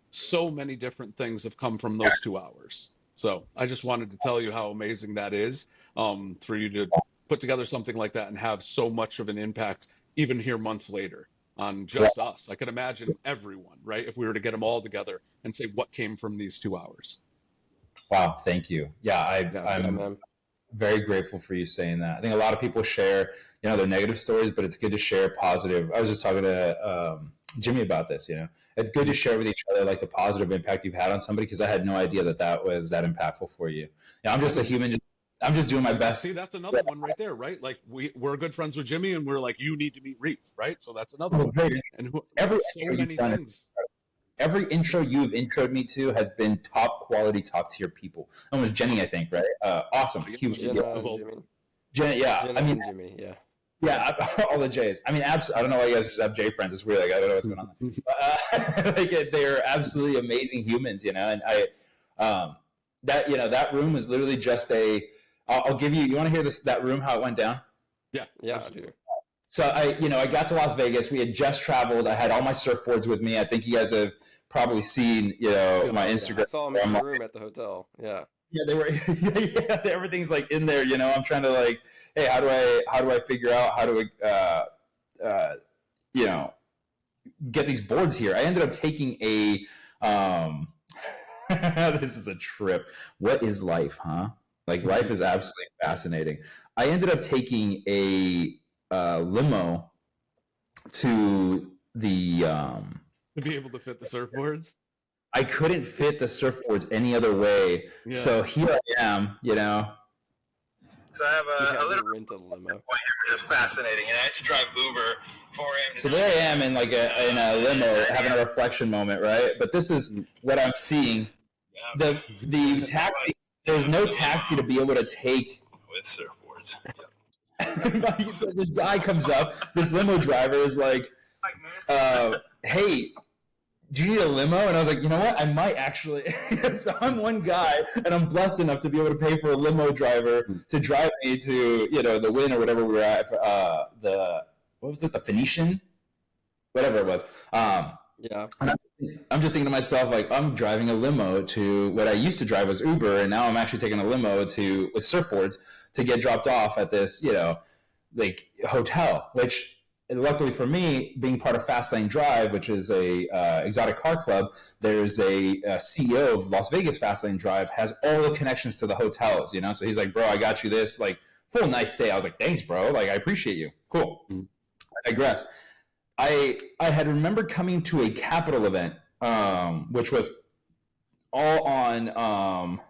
so many different things have come from those 2 hours. So I just wanted to tell you how amazing that is, for you to put together something like that and have so much of an impact even here months later on just us. I could imagine everyone, right? If we were to get them all together and say what came from these 2 hours. Wow. Thank you. Yeah. I'm very grateful for you saying that. I think a lot of people share, their negative stories, but it's good to share positive. I was just talking to Jimmy about this. It's good to share with each other like the positive impact you've had on somebody, because I had no idea that was that impactful for you. I'm just a human. I'm just doing my best. See, that's another one right there, right? Like we're good friends with Jimmy, and we're like, you need to meet Reef, right? So that's another one. And so many things. Every intro you've introed me to has been top quality, top tier people. That was Jenny, I think, right? Awesome. Huge. Jenna and Jimmy. Jimmy, yeah. Yeah, all the J's. I mean, I don't know why you guys just have J friends. It's weird. Like, I don't know what's going on. But, they're absolutely amazing humans, And that room was literally just I'll give you. You want to hear that room, how it went down? Yeah. I do. So I got to Las Vegas. We had just traveled. I had all my surfboards with me. I think you guys have probably seen, my Instagram. I saw them in the room at the hotel. Yeah. Yeah, they were. Yeah, everything's like in there. I'm trying to like, hey, how do I figure out how to, get these boards here? I ended up taking a. This is a trip. What is life, huh? Like, life is absolutely fascinating. I ended up taking a limo to the. To be able to fit the surfboards. I couldn't fit the surfboards any other way. Yeah. So here I am, So I have a little rent a limo. Which is fascinating. And I used to drive Uber for him. So there I am in a limo having a reflection moment, right? But this is what I'm seeing the taxi, there's no taxi to be able to take with surfboards. So this guy comes up, this limo driver is like, hey, do you need a limo? And I was like, you know what? I might actually. So I'm one guy, and I'm blessed enough to be able to pay for a limo driver to drive me to, the Wynn or whatever we were at. What was it? The Phoenician? Whatever it was. Yeah. And I'm just thinking to myself, like, I'm driving a limo to what I used to drive was Uber, and now I'm actually taking a limo with surfboards to get dropped off at this, like hotel, which luckily for me, being part of Fast Lane Drive, which is a exotic car club, there's a CEO of Las Vegas Fast Lane Drive, has all the connections to the hotels, So he's like, bro, I got you this, like, full nice stay. I was like, thanks, bro. Like, I appreciate you. Cool. I digress. I had remembered coming to a Capital event, which was all on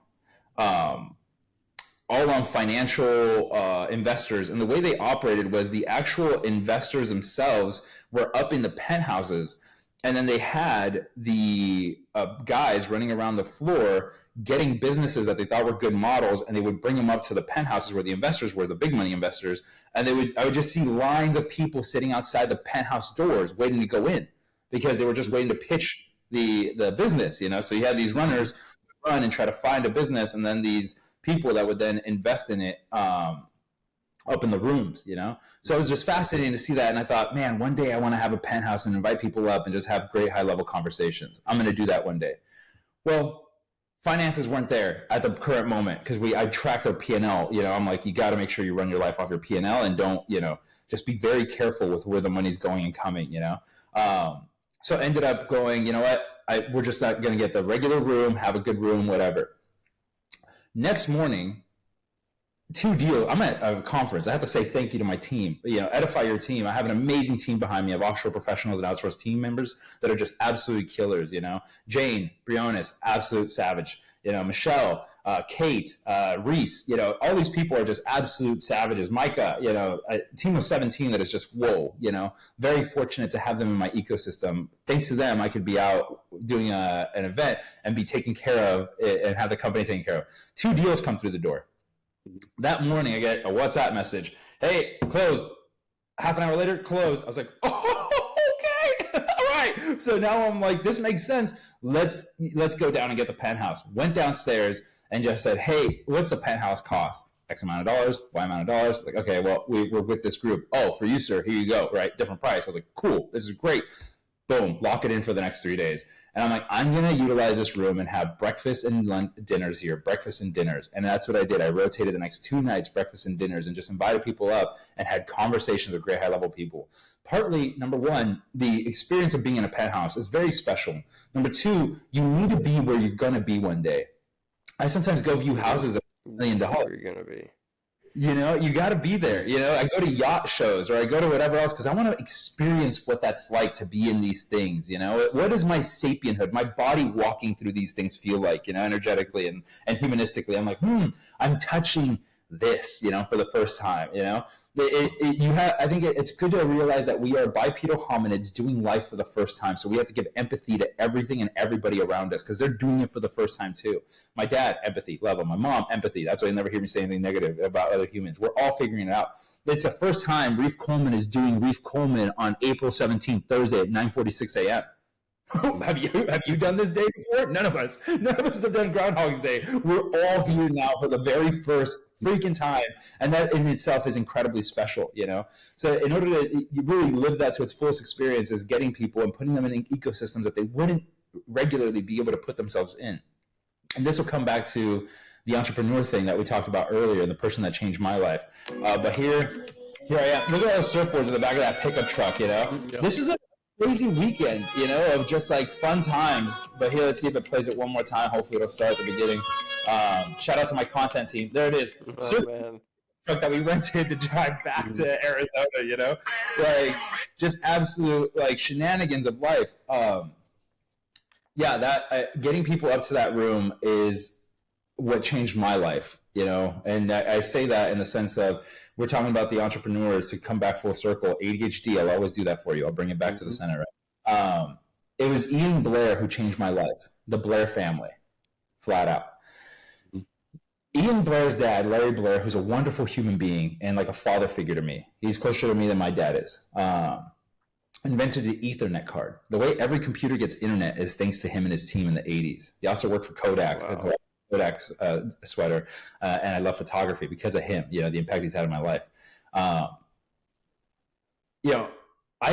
financial investors, and the way they operated was the actual investors themselves were up in the penthouses, and then they had the guys running around the floor getting businesses that they thought were good models, and they would bring them up to the penthouses where the investors were, the big money investors, and I would just see lines of people sitting outside the penthouse doors waiting to go in because they were just waiting to pitch the business, So you had these runners run and try to find a business, and then these people that would then invest in it up in the rooms, So it was just fascinating to see that. And I thought, man, one day I want to have a penthouse and invite people up and just have great high-level conversations. I'm going to do that one day. Well, finances weren't there at the current moment because I tracked their P&L. I'm like, you got to make sure you run your life off your P&L and don't, just be very careful with where the money's going and coming, So I ended up going, you know what, we're just not going to get the regular room, have a good room, whatever. Next morning, 2 deals. I'm at a conference. I have to say thank you to my team. Edify your team. I have an amazing team behind me of offshore professionals and outsourced team members that are just absolutely killers. Jane, Briones, absolute savage. Michelle, Kate, Reese. All these people are just absolute savages. Micah, a team of 17 that is just whoa. Very fortunate to have them in my ecosystem. Thanks to them, I could be out doing an event and be taken care of and have the company taken care of. 2 deals come through the door. That morning, I get a WhatsApp message. Hey, closed. Half an hour later, closed. I was like, oh, okay. All right. So now I'm like, this makes sense. Let's go down and get the penthouse. Went downstairs and just said, hey, what's the penthouse cost? X amount of dollars, Y amount of dollars. Like, okay, well, we're with this group. Oh, for you, sir, here you go. Right. Different price. I was like, cool. This is great. Boom. Lock it in for the next 3 days. And I'm like, I'm going to utilize this room and have breakfast and dinners here, breakfast and dinners. And that's what I did. I rotated the next 2 nights, breakfast and dinners, and just invited people up and had conversations with great high-level people. Partly, number one, the experience of being in a penthouse is very special. Number two, you need to be where you're going to be one day. I sometimes go view houses at $1 million. Where you're going to be. You got to be there. I go to yacht shows or I go to whatever else because I want to experience what that's like to be in these things. What does my sapienhood, my body walking through these things feel like, energetically and humanistically? I'm like, I'm touching this, for the first time, I think it's good to realize that we are bipedal hominids doing life for the first time. So we have to give empathy to everything and everybody around us because they're doing it for the first time too. My dad, empathy level. My mom, empathy. That's why you never hear me say anything negative about other humans. We're all figuring it out. It's the first time Reef Coleman is doing Reef Coleman on April 17th, Thursday at 9:46 a.m. Have you done this day before? None of us have done Groundhog's Day. We're all here now for the very first freaking time, and that in itself is incredibly special, So in order to really live that to its fullest experience is getting people and putting them in ecosystems that they wouldn't regularly be able to put themselves in. And this will come back to the entrepreneur thing that we talked about earlier, the person that changed my life. But here I am. Look at all the surfboards in the back of that pickup truck, Yep. This is a crazy weekend, of just like fun times. But here, let's see if it plays it one more time. Hopefully it'll start at the beginning. Shout out to my content team. There it is. Oh, man. Truck that we rented to drive back to Arizona, like just absolute like shenanigans of life. Getting people up to that room is what changed my life, and I say that in the sense of we're talking about the entrepreneurs to come back full circle. ADHD, I'll always do that for you. I'll bring it back to the center. Right? It was Ian Blair who changed my life, the Blair family. flat out. Ian Blair's dad, Larry Blair, who's a wonderful human being and like a father figure to me. He's closer to me than my dad is. Invented the Ethernet card. The way every computer gets internet is thanks to him and his team in the 80s. He also worked for Kodak. Wow. As well. Kodak's sweater, and I love photography because of him, the impact he's had in my life. I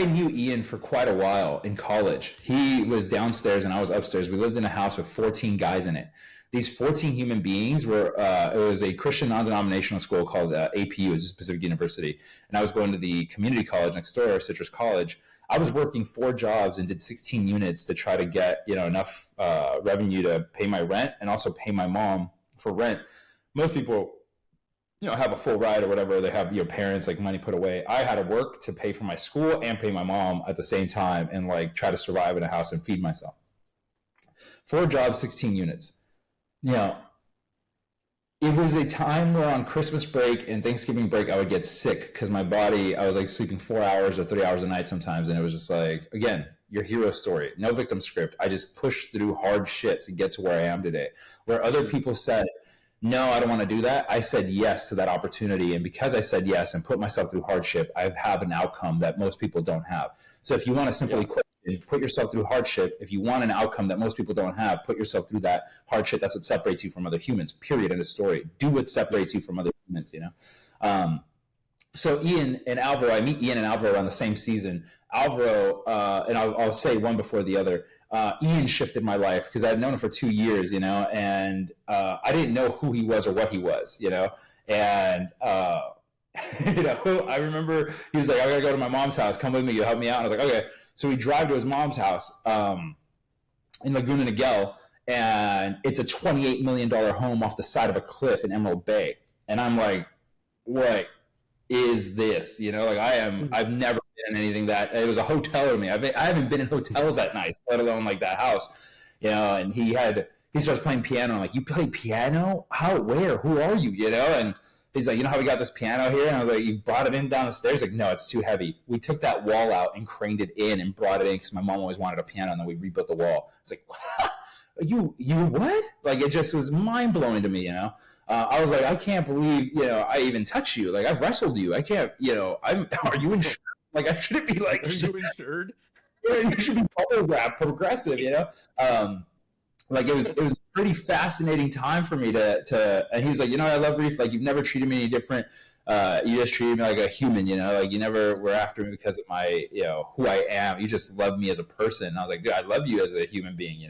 knew Ian for quite a while in college. He was downstairs and I was upstairs. We lived in a house with 14 guys in it. These 14 human beings were, it was a Christian non-denominational school called APU, it was Pacific University. And I was going to the community college next door, Citrus College. I was working 4 jobs and did 16 units to try to get, enough revenue to pay my rent and also pay my mom for rent. Most people, have a full ride or whatever. They have your parents like money put away. I had to work to pay for my school and pay my mom at the same time and like try to survive in a house and feed myself. 4 jobs, 16 units. It was a time where on Christmas break and Thanksgiving break, I would get sick because my body, I was like sleeping 4 hours or 3 hours a night sometimes. And it was just like, again, your hero story, no victim script. I just pushed through hard shit to get to where I am today. Where other people said, no, I don't want to do that. I said yes to that opportunity. And because I said yes and put myself through hardship, I have an outcome that most people don't have. So if you want to simply put yourself through hardship, if you want an outcome that most people don't have, put yourself through that hardship. That's what separates you from other humans, period, in the story. Do what separates you from other humans, So Ian and Alvaro, I meet Ian and Alvaro on the same season. Alvaro, and I'll say one before the other, Ian shifted my life because I had known him for 2 years, and I didn't know who he was or what he was, and I remember he was like, I gotta go to my mom's house, come with me, you'll help me out. And I was like, okay. So we drive to his mom's house in Laguna Niguel, and it's a $28 million home off the side of a cliff in Emerald Bay. And I'm like, what is this? I've never been in anything that, it was a hotel to me. I haven't been in hotels that nice, let alone like that house, and he starts playing piano. I'm like, you play piano? How, where, who are you? And he's like, how we got this piano here? And I was like, you brought it in down the stairs? Like, no, it's too heavy. We took that wall out and craned it in and brought it in because my mom always wanted a piano, and then we rebuilt the wall. It's like, what? You what? Like, it just was mind-blowing to me, I was like, I can't believe, I even touch you. Like, I've wrestled you. I can't, are you insured? Like, I shouldn't be like, are you insured? Yeah, you should be bubble wrap progressive, Like, it was a pretty fascinating time for me to and he was like, I love Reef. Like, you've never treated me any different. You just treated me like a human, like you never were after me because of my, who I am. You just love me as a person. And I was like, dude, I love you as a human being,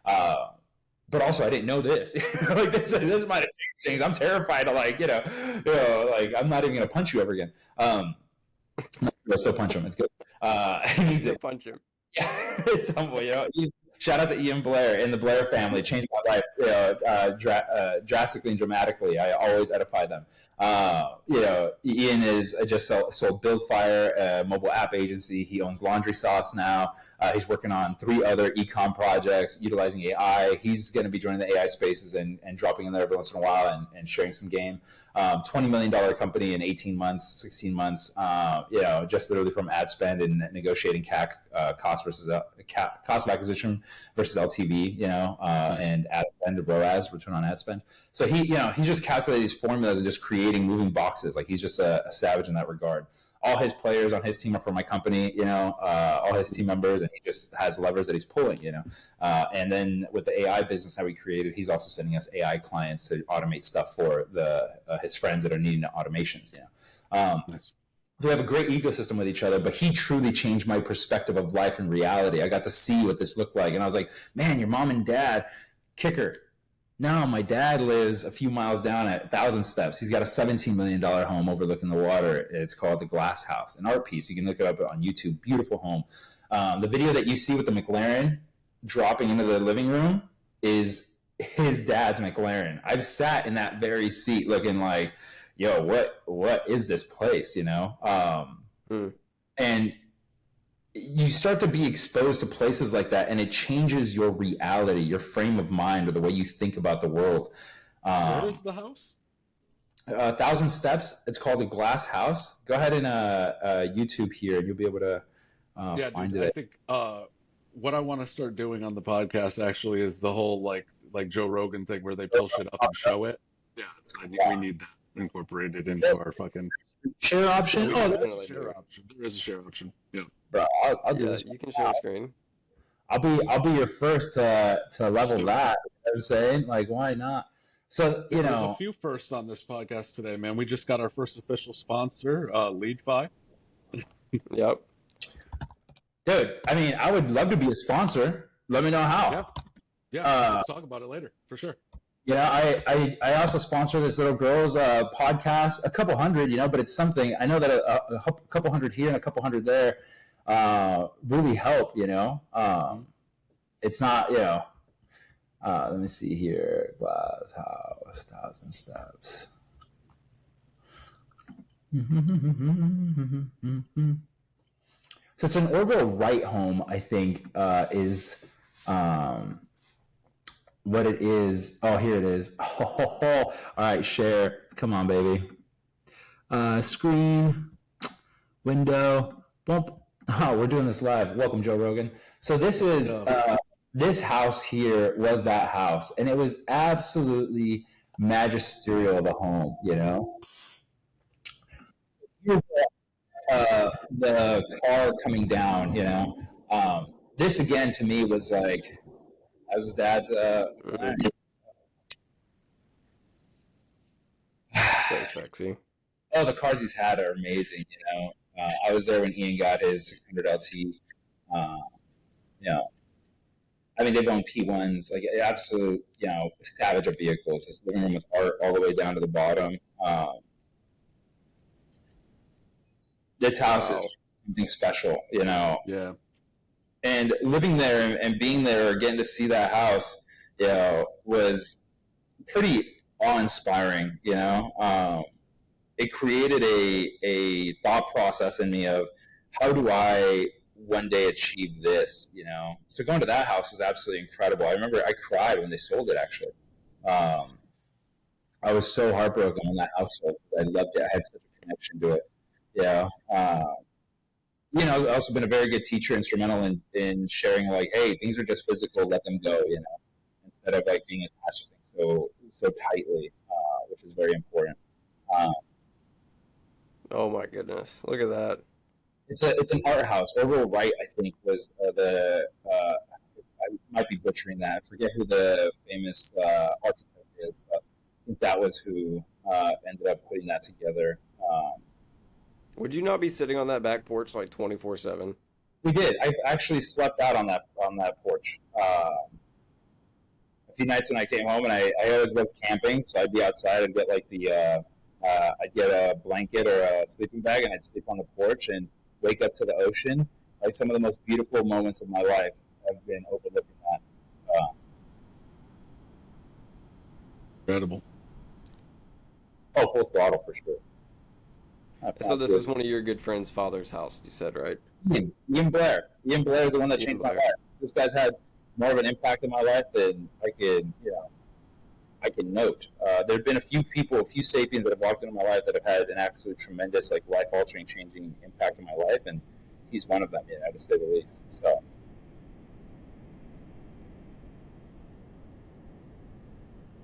but also I didn't know this. Like, this might have changed things. I'm terrified to like, like I'm not even gonna punch you ever again. I'll still punch him. It's good. He needs it. Punch him. Yeah, it's humble, Shout out to Ian Blair and the Blair family. Changed my life, drastically and dramatically. I always edify them. Ian is just sold Buildfire, a mobile app agency. He owns Laundry Sauce now. He's working on 3 other e-com projects utilizing AI. He's going to be joining the AI spaces and dropping in there every once in a while and sharing some game. $20 million company in 18 months, 16 months, just literally from ad spend and negotiating CAC, cost of acquisition versus LTV, nice. And ad spend, ROAS, return on ad spend. So he just calculated these formulas and just creating moving boxes. Like, he's just a savage in that regard. All his players on his team are from my company, all his team members, and he just has levers that he's pulling, and then with the AI business that we created, he's also sending us AI clients to automate stuff for his friends that are needing automations, Nice. We have a great ecosystem with each other, but he truly changed my perspective of life and reality. I got to see what this looked like, and I was like, man, your mom and dad, kicker. No, my dad lives a few miles down at 1,000 Steps. He's got a $17 million home overlooking the water. It's called the Glass House, an art piece. You can look it up on YouTube. Beautiful home. The video that you see with the McLaren dropping into the living room is his dad's McLaren. I've sat in that very seat looking like, yo, what is this place, And you start to be exposed to places like that, and it changes your reality, your frame of mind, or the way you think about the world. Where is the house? 1,000 Steps. It's called the Glass House. Go ahead and YouTube here, and you'll be able to find it. I think what I want to start doing on the podcast actually is the whole like like Joe Rogan thing where they pull shit up and show it. Yeah, we need that incorporated into our fucking. Share Yeah, option. we Oh, can. that's, There's a Definitely share do. option. There is a share option. Yeah. bro, I'll do Yeah, this. you can share the screen. I'll be your first to Let's level do it. that. You know what I'm saying, like, why not? So Yeah, there's a few firsts on this podcast today, man. We just got our first official sponsor, LeadFi. Yep. dude. I mean, I would love to be a sponsor. Let me know how. Yeah, yeah. Uh, Let's talk about it later for sure. I also sponsor this little girl's podcast, a couple hundred, but it's something. I know that a couple hundred here and a couple hundred there really help. It's not, let me see here. Glass house, 1,000 steps. So it's an orbital right home, I think, is what it is. Oh, here it is. All right, share. Come on, baby. Screen, window, bump. Oh, we're doing this live. Welcome, Joe Rogan. So this is this house here was that house, and it was absolutely magisterial of a home. Here's the car coming down. This again to me was like, as his dad's. Mhm. So sexy. Oh, the cars he's had are amazing. I was there when Ian got his 600 LT. Uh, you know, I mean, they've owned P1s, like absolute, savage of vehicles. This living room with art all the way down to the bottom. This house Wow. is something special. Yeah. And living there and being there, getting to see that house, was pretty awe-inspiring. It created a thought process in me of how do I one day achieve this. So going to that house was absolutely incredible. I remember I cried when they sold it, actually. I was so heartbroken when that house sold. I loved it. I had such a connection to it. I've also been a very good teacher, instrumental in sharing, like, hey, things are just physical, let them go, instead of like being attached to things so tightly, which is very important. Oh my goodness. Look at that. It's an art house. Orville Wright, I think, was I might be butchering that. I forget who the famous architect is. But I think that was who ended up putting that together. Would you not be sitting on that back porch like 24/7? We did. I actually slept out on that porch. A few nights when I came home, and I always loved camping, so I'd be outside and get like I'd get a blanket or a sleeping bag, and I'd sleep on the porch and wake up to the ocean. Like some of the most beautiful moments of my life have been overlooking that. Incredible. Full throttle for sure. So this was one of your good friend's father's house, you said, right? Ian Blair. Ian Blair is the one that Ian changed my Blair. life. This guy's had more of an impact in my life than I can note. There have been a few sapiens that have walked into my life that have had an absolute tremendous, like, life-altering, changing impact in my life, and he's one of them, to say the least. So,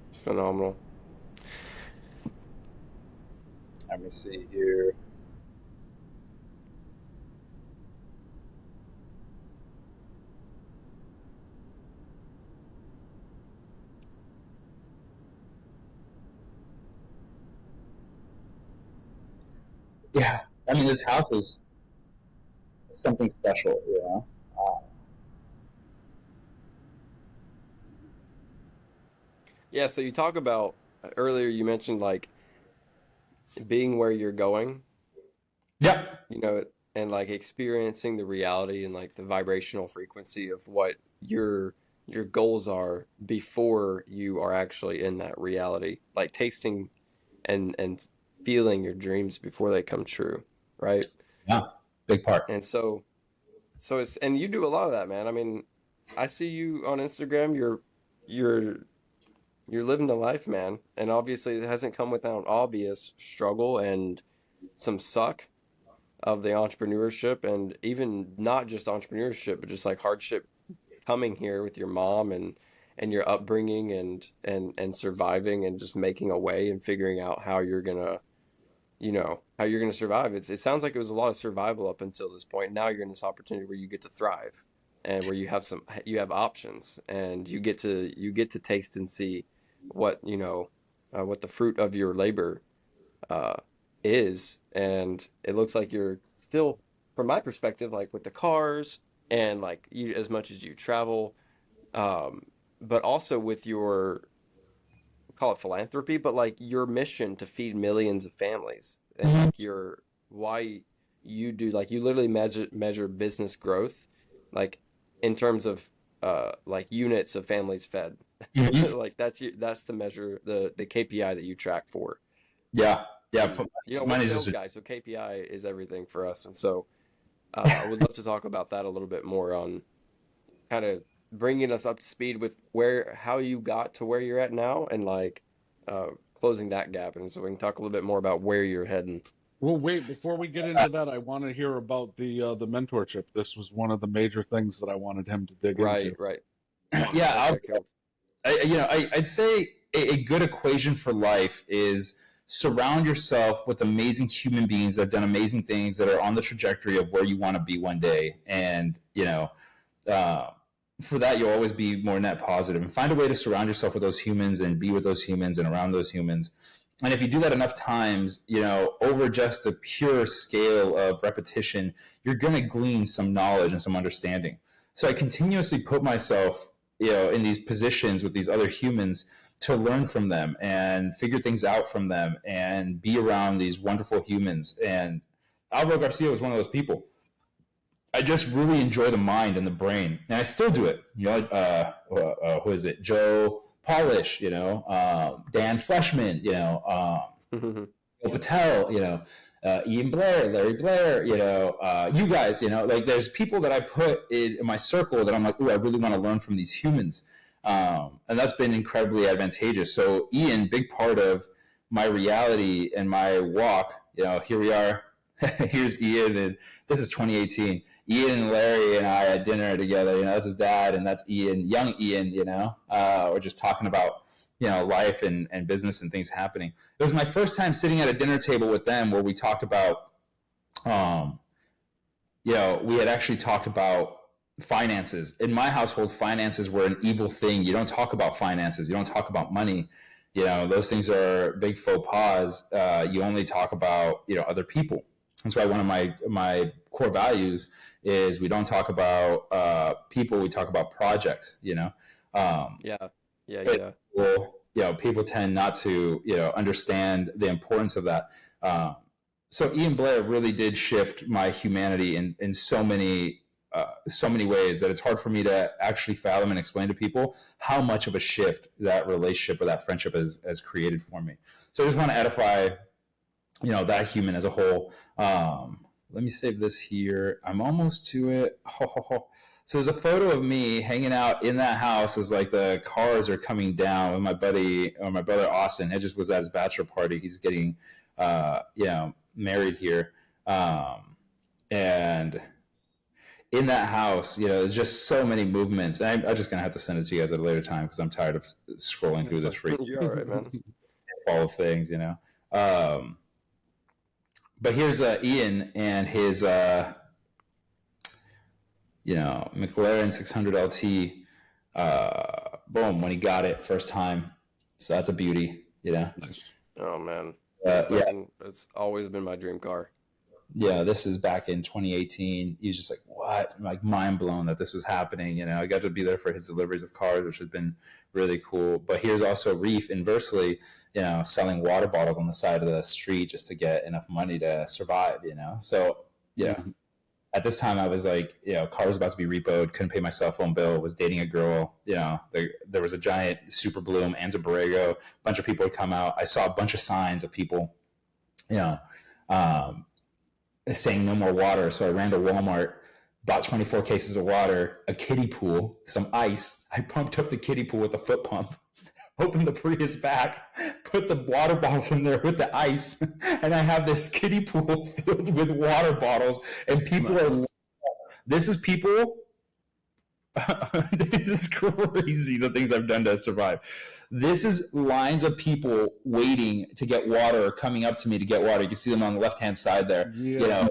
It's phenomenal. let me see here. Yeah, I mean, this house is something special. Yeah, so you talk about earlier you mentioned like being where you're going, Yep. you know, and like experiencing the reality and like the vibrational frequency of what your goals are before you are actually in that reality, like tasting and feeling your dreams before they come true, right? Yeah, big part. And so it's and you do a lot of that, man. I mean, I see you on Instagram, you're you're living the life, man. And obviously it hasn't come without obvious struggle and some suck of the entrepreneurship and even not just entrepreneurship, but just like hardship coming here with your mom and your upbringing and surviving and just making a way and figuring out how you're gonna, how you're gonna survive. It sounds like it was a lot of survival up until this point. Now you're in this opportunity where you get to thrive and where you have options and you get to taste and see what, what the fruit of your labor uh, is. And it looks like you're still, from my perspective, like with the cars and like you, as much as you travel, um, but also with your, call it philanthropy, but like your mission to feed millions of families and Mhm. like your, why you do, like you literally measure business growth, like in terms of like units of families fed. Mhm. Like that's the measure, the KPI that you track for. Yeah, yeah. And we're Mine is sales just guys, so KPI is everything for us. And so I would love to talk about that a little bit more on kind of bringing us up to speed with how you got to where you're at now and like uh, closing that gap. And so we can talk a little bit more about where you're heading. Well, wait, before we get into that, I want to hear about the mentorship. This was one of the major things that I wanted him to dig Right, into. right. yeah. Okay, cool. I'd say a good equation for life is surround yourself with amazing human beings that have done amazing things that are on the trajectory of where you want to be one day. And, uh, for that, you'll always be more net positive and find a way to surround yourself with those humans and be with those humans and around those humans. And if you do that enough times, over just the pure scale of repetition, you're going to glean some knowledge and some understanding. So I continuously put myself, in these positions with these other humans to learn from them and figure things out from them and be around these wonderful humans. And Alvaro Garcia was one of those people. I just really enjoy the mind and the brain, and I still do it. Who is it? Joe Polish, Dan Fleshman, Patel, Ian Blair, Larry Blair, you guys, like there's people that I put in my circle that I'm like, oh, I really want to learn from these humans. And that's been incredibly advantageous. So Ian, big part of my reality and my walk, here we are. Here's Ian, and this is 2018. Ian and Larry and I had dinner together. That's his dad, and that's Ian, young Ian. We're just talking about life and business and things happening. It was my first time sitting at a dinner table with them where we talked about, we had actually talked about finances. In my household, finances were an evil thing. You don't talk about finances. You don't talk about money. Those things are big faux pas. You only talk about, other people. That's why one of my core values is we don't talk about people. We talk about projects, Yeah, yeah, but, yeah. well, people tend not to, understand the importance of that. So Ian Blair really did shift my humanity in so many ways that it's hard for me to actually fathom and explain to people how much of a shift that relationship or that friendship has created for me. So I just want to edify, that human as a whole. Let me save this here. I'm almost to it. So there's a photo of me hanging out in that house as like the cars are coming down with my buddy or my brother Austin. It just was at his bachelor party. He's getting, married here. And in that house, there's just so many movements. And I'm just going to have to send it to you guys at a later time because I'm tired of scrolling through this free You're all right, man. fall of things, But here's Ian and his, McLaren 600 LT, boom, when he got it first time. So that's a beauty, Nice. Oh man, Yeah, it's always been my dream car. yeah, this is back in 2018. He's just like, what? I'm like mind blown that this was happening. I got to be there for his deliveries of cars, which has been really cool. But here's also Reef inversely, selling water bottles on the side of the street just to get enough money to survive, So, yeah. Mhm. At this time I was like, car was about to be repoed, couldn't pay my cell phone bill, was dating a girl, there was a giant super bloom, Anza Borrego, a bunch of people would come out. I saw a bunch of signs of people, um, saying no more water. So I ran to Walmart, bought 24 cases of water, a kiddie pool, some ice. I pumped up the kiddie pool with a foot pump, opened the Prius back, put the water bottles in there with the ice, and I have this kiddie pool filled with water bottles. And people Nice. this is people This is crazy, the things I've done to survive. This is lines of people waiting to get water or coming up to me to get water. You can see them on the left-hand side there. Yeah. You know,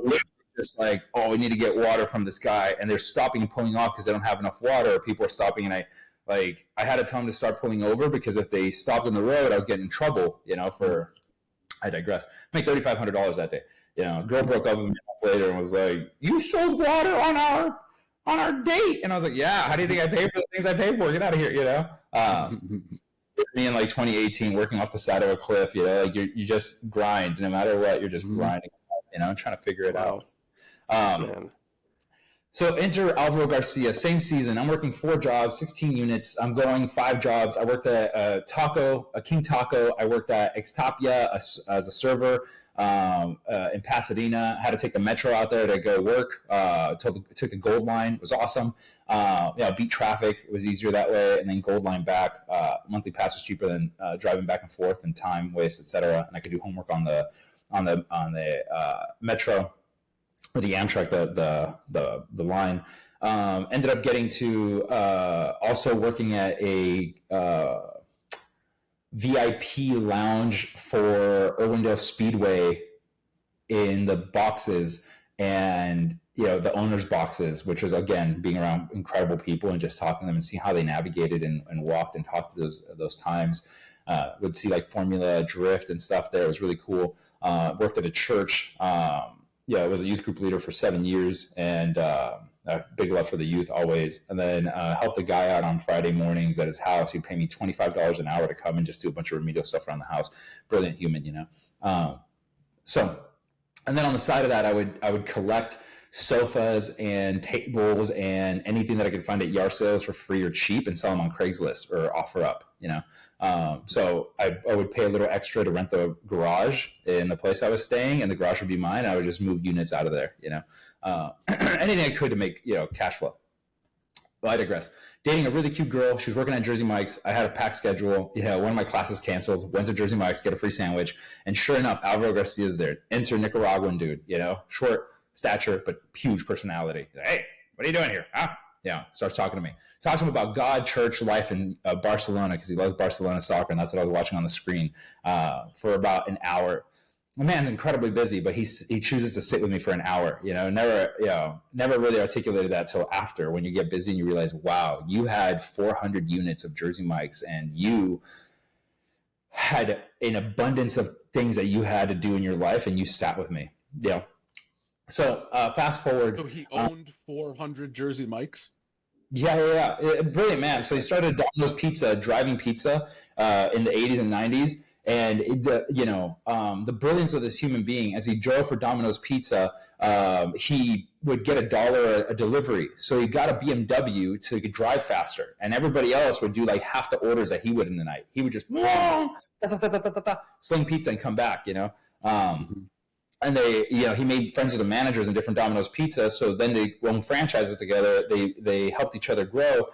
just like, oh, we need to get water from this guy. And they're stopping and pulling off because they don't have enough water. Or people are stopping, and I had to tell them to start pulling over, because if they stopped on the road, I was getting in trouble, you know, for, I digress. Make $3,500 that day. You know, girl broke up with me later and was like, "You sold water on our date," and I was like, "Yeah. How do you think I pay for the things I pay for? Get out of here," you know. Me in like 2018, working off the side of a cliff, you know, like you just grind no matter what. You're just grinding, you know, trying to figure it out. So enter Alvaro Garcia, same season. I'm working 4 jobs, 16 units. I'm going 5 jobs. I worked at King Taco. I worked at Extapia as a server in Pasadena. I had to take the metro out there to go work. Took the Gold Line. It was awesome. Beat traffic. It was easier that way. And then Gold Line back. Monthly pass was cheaper than driving back and forth, and time waste, etc. And I could do homework on the metro. Or the Amtrak, the line. Ended up getting to also working at a VIP lounge for Irwindale Speedway in the boxes, and the owners' boxes, which was, again, being around incredible people and just talking to them and see how they navigated and walked and talked to those times. Would see like Formula Drift and stuff there. It was really cool. Worked at a church. I was a youth group leader for 7 years, and big love for the youth always. And then helped a guy out on Friday mornings at his house. He'd pay me $25 an hour to come and just do a bunch of remedial stuff around the house. Brilliant human, you know. And then on the side of that, I would collect sofas and tables and anything that I could find at yard sales for free or cheap and sell them on Craigslist or OfferUp, you know. So I would pay a little extra to rent the garage in the place I was staying, and the garage would be mine. I would just move units out of there, you know. Anything I could to make, cash flow. But I digress. Dating a really cute girl. She was working at Jersey Mike's. I had a packed schedule. One of my classes canceled. Went to Jersey Mike's, get a free sandwich. And sure enough, Alvaro Garcia is there. Enter Nicaraguan dude, short stature, but huge personality. Hey, what are you doing here? Huh? Starts talking to me. Talks to him about God, church, life in Barcelona, because he loves Barcelona soccer, and that's what I was watching on the screen for about an hour. The man's incredibly busy, but he chooses to sit with me for an hour. Never really articulated that till after, when you get busy and you realize, wow, you had 400 units of Jersey Mike's, and you had an abundance of things that you had to do in your life, and you sat with me. So fast forward. So he owned 400 Jersey Mike's? Yeah. Brilliant man. So he started Domino's Pizza, driving pizza in the 80s and 90s. And the brilliance of this human being, as he drove for Domino's Pizza, he would get $1 a delivery. So he got a BMW so he could drive faster. And everybody else would do like half the orders that he would in the night. He would just sling pizza and come back, And he made friends with the managers in different Domino's Pizza. So then they owned franchises together. They helped each other grow,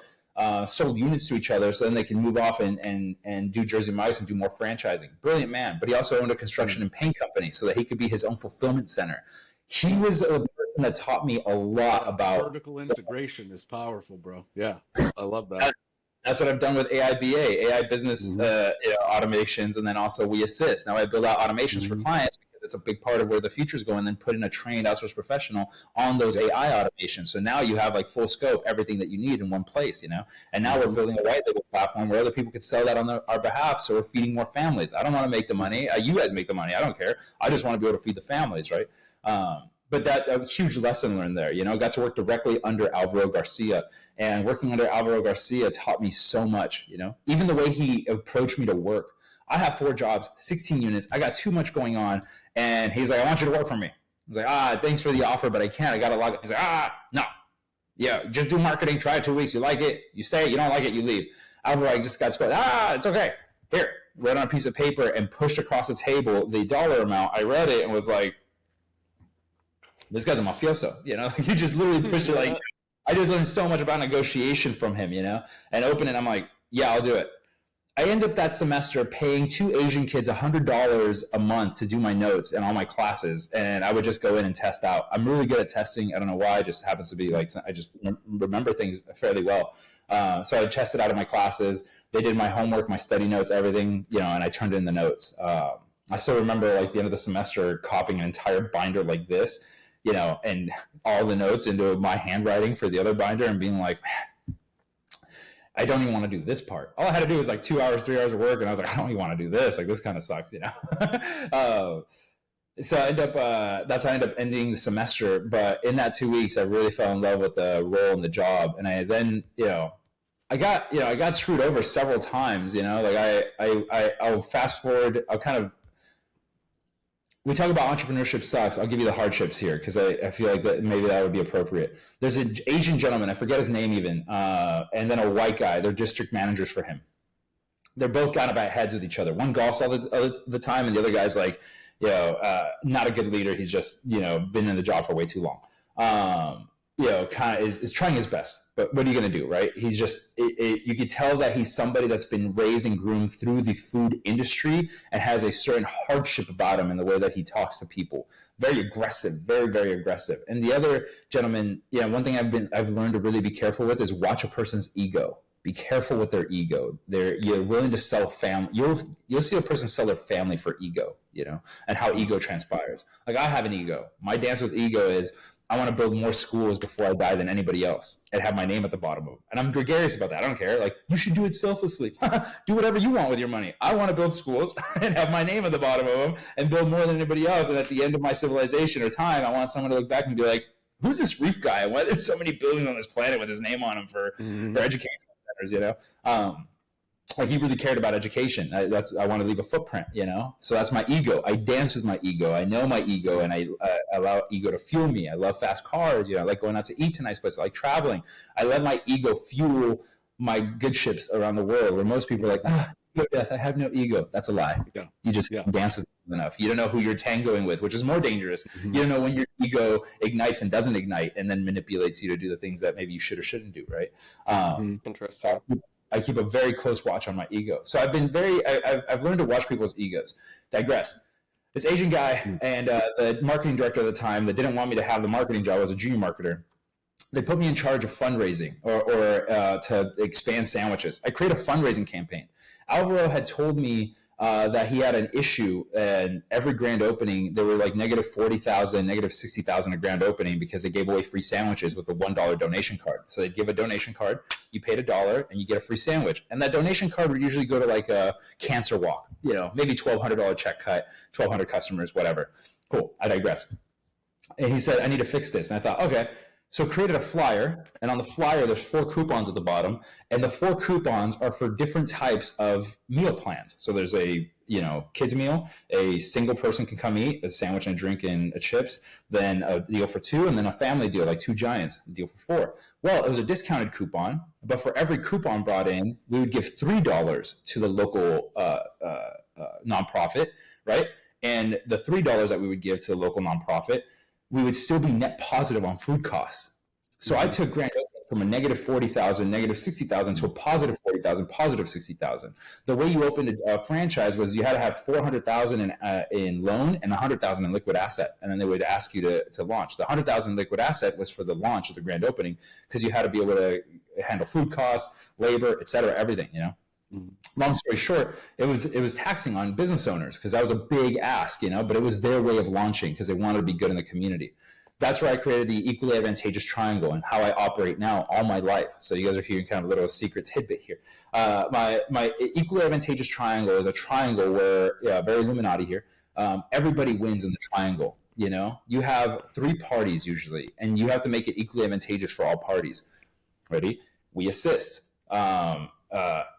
sold units to each other, so then they can move off and do Jersey Mike's and do more franchising. Brilliant man. But he also owned a construction and paint company so that he could be his own fulfillment center. He was a person that taught me a lot about vertical integration is powerful, bro. Yeah, I love that. That's what I've done with AI business automations, and then also WeAssist. Now I build out automations for clients, because it's a big part of where the future is going, and then put in a trained outsourced professional on those AI automations. So now you have like full scope, everything that you need in one place, And now we're building a white label platform where other people could sell that on our behalf. So we're feeding more families. I don't want to make the money. You guys make the money. I don't care. I just want to be able to feed the families, right? But that a huge lesson learned there, got to work directly under Alvaro Garcia, and working under Alvaro Garcia taught me so much, even the way he approached me to work. I have 4 jobs, 16 units. I got too much going on. And he's like, I want you to work for me. I was like, thanks for the offer, but I can't. I got to log it. He's like, no. Yeah, just do marketing. Try it 2 weeks. You like it, you stay. You don't like it, you leave. Alvaro, I just got scored. It's okay. Here, wrote on a piece of paper and pushed across the table the dollar amount. I read it and was like, this guy's a mafioso, He just literally pushed it like, I just learned so much about negotiation from him, and open it. I'm like, yeah, I'll do it. I end up that semester paying 2 Asian kids $100 a month to do my notes and all my classes, and I would just go in and test out. I'm really good at testing. I don't know why. It just happens to be like I just remember things fairly well. So I tested out of my classes. They did my homework, my study notes, everything, and I turned in the notes. I still remember like the end of the semester copying an entire binder like this, and all the notes into my handwriting for the other binder and being like, man, I don't even want to do this part. All I had to do was like 2 hours, 3 hours of work. And I was like, I don't even want to do this. Like, this kind of sucks, So I end up, that's how I ended up ending the semester. But in that 2 weeks, I really fell in love with the role and the job. And I then, I got screwed over several times, like I'll fast forward. We talk about entrepreneurship sucks. I'll give you the hardships here because I feel like that maybe that would be appropriate. There's an Asian gentleman, I forget his name even, and then a white guy. They're district managers for him. They're both kind of at heads with each other. One golfs all the time, and the other guy's like, not a good leader. He's just, been in the job for way too long. Kind of is trying his best. But what are you going to do, right? He's just, you could tell that he's somebody that's been raised and groomed through the food industry and has a certain hardship about him in the way that he talks to people. Very aggressive, very, very aggressive. And the other gentleman, one thing I've learned to really be careful with is watch a person's ego. Be careful with their ego. You're willing to sell family. You'll see a person sell their family for ego, and how ego transpires. Like I have an ego. My dance with ego is, I want to build more schools before I die than anybody else and have my name at the bottom of them. And I'm gregarious about that. I don't care. Like, you should do it selflessly. Do whatever you want with your money. I want to build schools and have my name at the bottom of them and build more than anybody else. And at the end of my civilization or time, I want someone to look back and be like, who's this Reef guy? And why there's so many buildings on this planet with his name on them for education centers, Like he really cared about education. I want to leave a footprint, So that's my ego. I dance with my ego. I know my ego, and I allow ego to fuel me. I love fast cars. I like going out to eat to nice places. I like traveling. I let my ego fuel my good ships around the world. Where most people are like, Beth, I have no ego. That's a lie. Yeah. You just dance with it enough. You don't know who you're tangoing with, which is more dangerous. You don't know when your ego ignites and doesn't ignite, and then manipulates you to do the things that maybe you should or shouldn't do. Right? Interesting. I keep a very close watch on my ego. So I've learned to watch people's egos. Digress. This Asian guy and the marketing director at the time that didn't want me to have the marketing job, I was a junior marketer. They put me in charge of fundraising or to expand sandwiches. I created a fundraising campaign. Alvaro had told me that he had an issue, and every grand opening, there were like negative 40,000, negative 60,000 a grand opening because they gave away free sandwiches with a $1 donation card. So they'd give a donation card, you paid $1, and you get a free sandwich. And that donation card would usually go to like a cancer walk, maybe $1,200 check cut, 1,200 customers, whatever. Cool. I digress. And he said, I need to fix this. And I thought, okay. So created a flyer, and on the flyer, there's 4 coupons at the bottom, and the 4 coupons are for different types of meal plans. So there's a, kids meal, a single person can come eat, a sandwich and a drink and a chips, then a deal for 2, and then a family deal, like 2 giants, a deal for 4. Well, it was a discounted coupon, but for every coupon brought in, we would give $3 to the local nonprofit, right? And the $3 that we would give to the local nonprofit, we would still be net positive on food costs. So I took grand opening from a negative 40,000, negative 60,000 to a positive 40,000, positive 60,000. The way you opened a franchise was you had to have 400,000 in loan and 100,000 in liquid asset. And then they would ask you to launch. The 100,000 liquid asset was for the launch of the grand opening because you had to be able to handle food costs, labor, et cetera, everything, Long story short, it was taxing on business owners because that was a big ask, but it was their way of launching because they wanted to be good in the community. That's where I created the equally advantageous triangle and how I operate now all my life. So you guys are hearing kind of a little secret tidbit here. My equally advantageous triangle is a triangle where, very Illuminati here, everybody wins in the triangle. You have 3 parties usually, and you have to make it equally advantageous for all parties. Ready? We assist.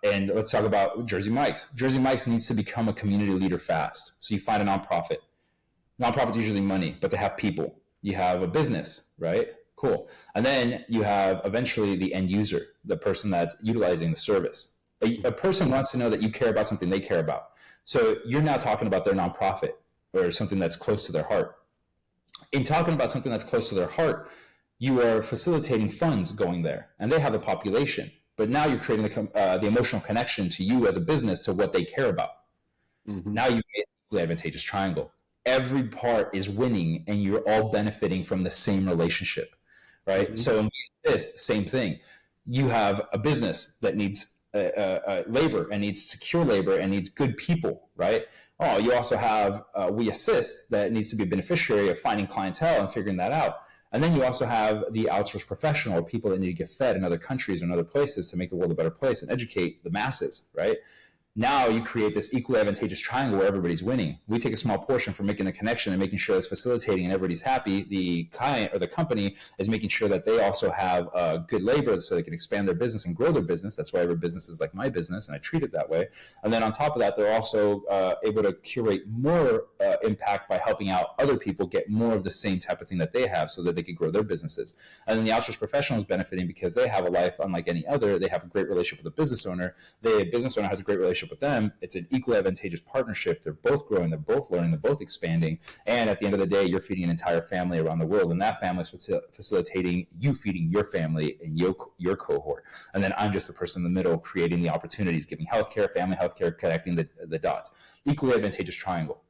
And let's talk about Jersey Mike's. Jersey Mike's needs to become a community leader fast. So you find a nonprofit. Nonprofits usually money, but they have people. You have a business, right? Cool. And then you have eventually the end user, the person that's utilizing the service. A person wants to know that you care about something they care about. So you're now talking about their nonprofit or something that's close to their heart. In talking about something that's close to their heart, you are facilitating funds going there, and they have the population. but now you're creating the emotional connection to you as a business to what they care about. Now you've made the advantageous triangle. Every part is winning and you're all benefiting from the same relationship, right? So in WeAssist, same thing. You have a business that needs labor and needs secure labor and needs good people, right? Oh, you also have WeAssist that needs to be a beneficiary of finding clientele and figuring that out. And then you also have the outsourced professional, or people that need to get fed in other countries or in other places to make the world a better place and educate the masses, right? Now you create this equally advantageous triangle where everybody's winning. We take a small portion for making the connection and making sure it's facilitating and everybody's happy. The client or the company is making sure that they also have good labor so they can expand their business and grow their business. That's why every business is like my business, and I treat it that way. And then on top of that, they're also able to curate more impact by helping out other people get more of the same type of thing that they have so that they can grow their businesses. And then the outsourced professional is benefiting because they have a life unlike any other. They have a great relationship with the business owner. The business owner has a great relationship with them. It's an equally advantageous partnership. They're both growing, they're both learning, they're both expanding. And at the end of the day, you're feeding an entire family around the world. And that family is facilitating you feeding your family and your cohort. And then I'm just the person in the middle creating the opportunities, giving healthcare, family healthcare, connecting the dots. Equally advantageous triangle.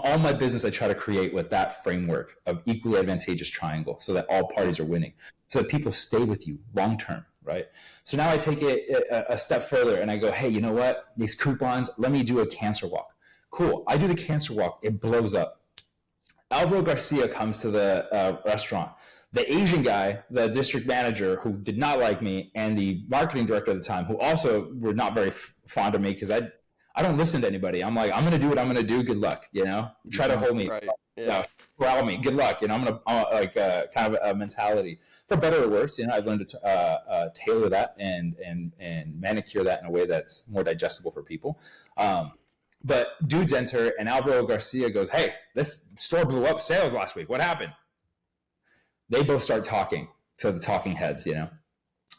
All my business I try to create with that framework of equally advantageous triangle so that all parties are winning, so that people stay with you long term, right? So now I take it a step further and I go, hey, you know what? These coupons, let me do a cancer walk. Cool. I do the cancer walk. It blows up. Alvaro Garcia comes to the restaurant. The Asian guy, the district manager, who did not like me, and the marketing director at the time, who also were not very fond of me because I don't listen to anybody. I'm like, I'm going to do what I'm going to do. Good luck, you know? Try to hold me. Right. Yeah. Corral me. Good luck. You know, I'm going to like kind of a mentality. For better or worse, you know, I've learned to tailor that and manicure that in a way that's more digestible for people. But dudes enter, and Alvaro Garcia goes, hey, this store blew up sales last week. What happened? They both start talking to the talking heads, you know.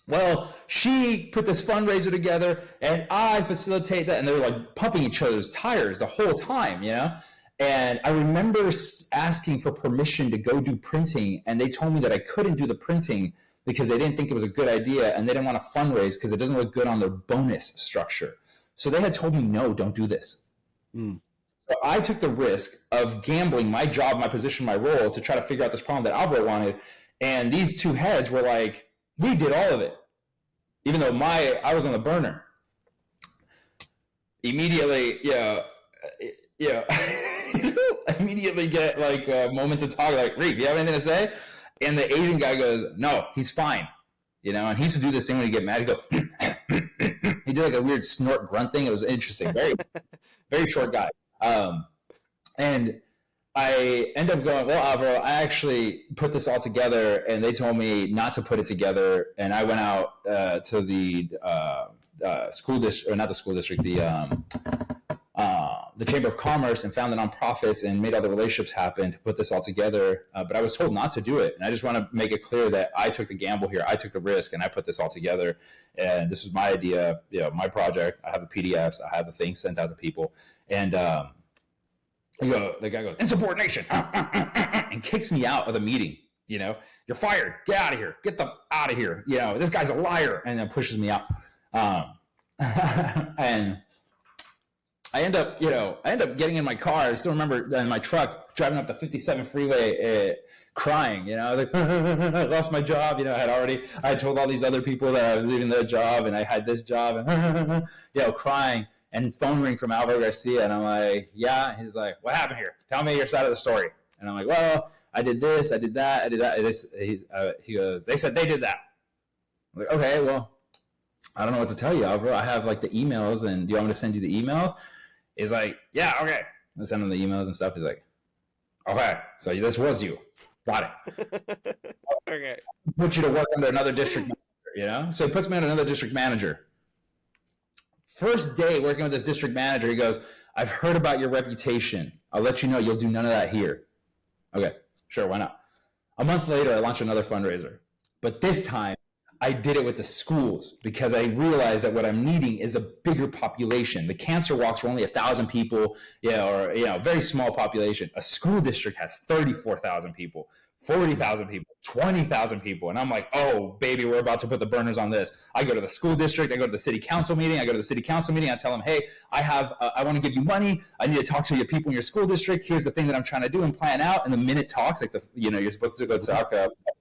Well, she put this fundraiser together and I facilitate that. And they were like pumping each other's tires the whole time, you know? And I remember asking for permission to go do printing. And they told me that I couldn't do the printing because they didn't think it was a good idea. And they didn't want to fundraise because it doesn't look good on their bonus structure. So they had told me, no, don't do this. So I took the risk of gambling my job, my position, my role to try to figure out this problem that Alvaro wanted. And these two heads were like, we did all of it, even though I was on the burner. Immediately, immediately get like a moment to talk, like, Reef, you have anything to say? And the Asian guy goes, no, he's fine. You know, and he used to do this thing when he get mad. He goes, he did like a weird snort grunt thing. It was interesting. Very, very short guy. And I end up going, well, Alvaro, I actually put this all together, and they told me not to put it together. And I went out to the school district, or not the school district, the Chamber of Commerce, and found the nonprofits and made all the relationships happen to put this all together. But I was told not to do it. And I just want to make it clear that I took the gamble here. I took the risk, and I put this all together. And this was my idea, you know, my project. I have the PDFs. I have the things sent out to people. And the guy goes, insubordination, and kicks me out of the meeting. You know, you're fired. Get out of here. Get them out of here. You know, this guy's a liar. And then pushes me out. And I end up getting in my car. I still remember in my truck driving up the 57 freeway, crying. You know, I was like, I lost my job. You know, I had told all these other people that I was leaving their job and I had this job, and crying. And phone ring from Alvaro Garcia, and I'm like, yeah. He's like, what happened here? Tell me your side of the story. And I'm like, well, I did this, I did that, I did that. He goes, they said they did that. I'm like, okay, well, I don't know what to tell you, Alvaro. I have like the emails, and do you want me to send you the emails? He's like, yeah, okay. I send him the emails and stuff. He's like, okay, so this was you. Got it. Okay. Put you to work under another district manager, you know? So he puts me on another district manager. First day working with this district manager, he goes, I've heard about your reputation. I'll let you know you'll do none of that here. Okay, sure, why not? A month later, I launched another fundraiser. But this time, I did it with the schools because I realized that what I'm needing is a bigger population. The cancer walks were only 1,000 people, very small population. A school district has 34,000 people. 40,000 people, 20,000 people. And I'm like, oh, baby, we're about to put the burners on this. I go to the school district. I go to the city council meeting. I tell them, hey, I want to give you money. I need to talk to your people in your school district. Here's the thing that I'm trying to do and plan out. And the minute talks, like you're supposed to go talk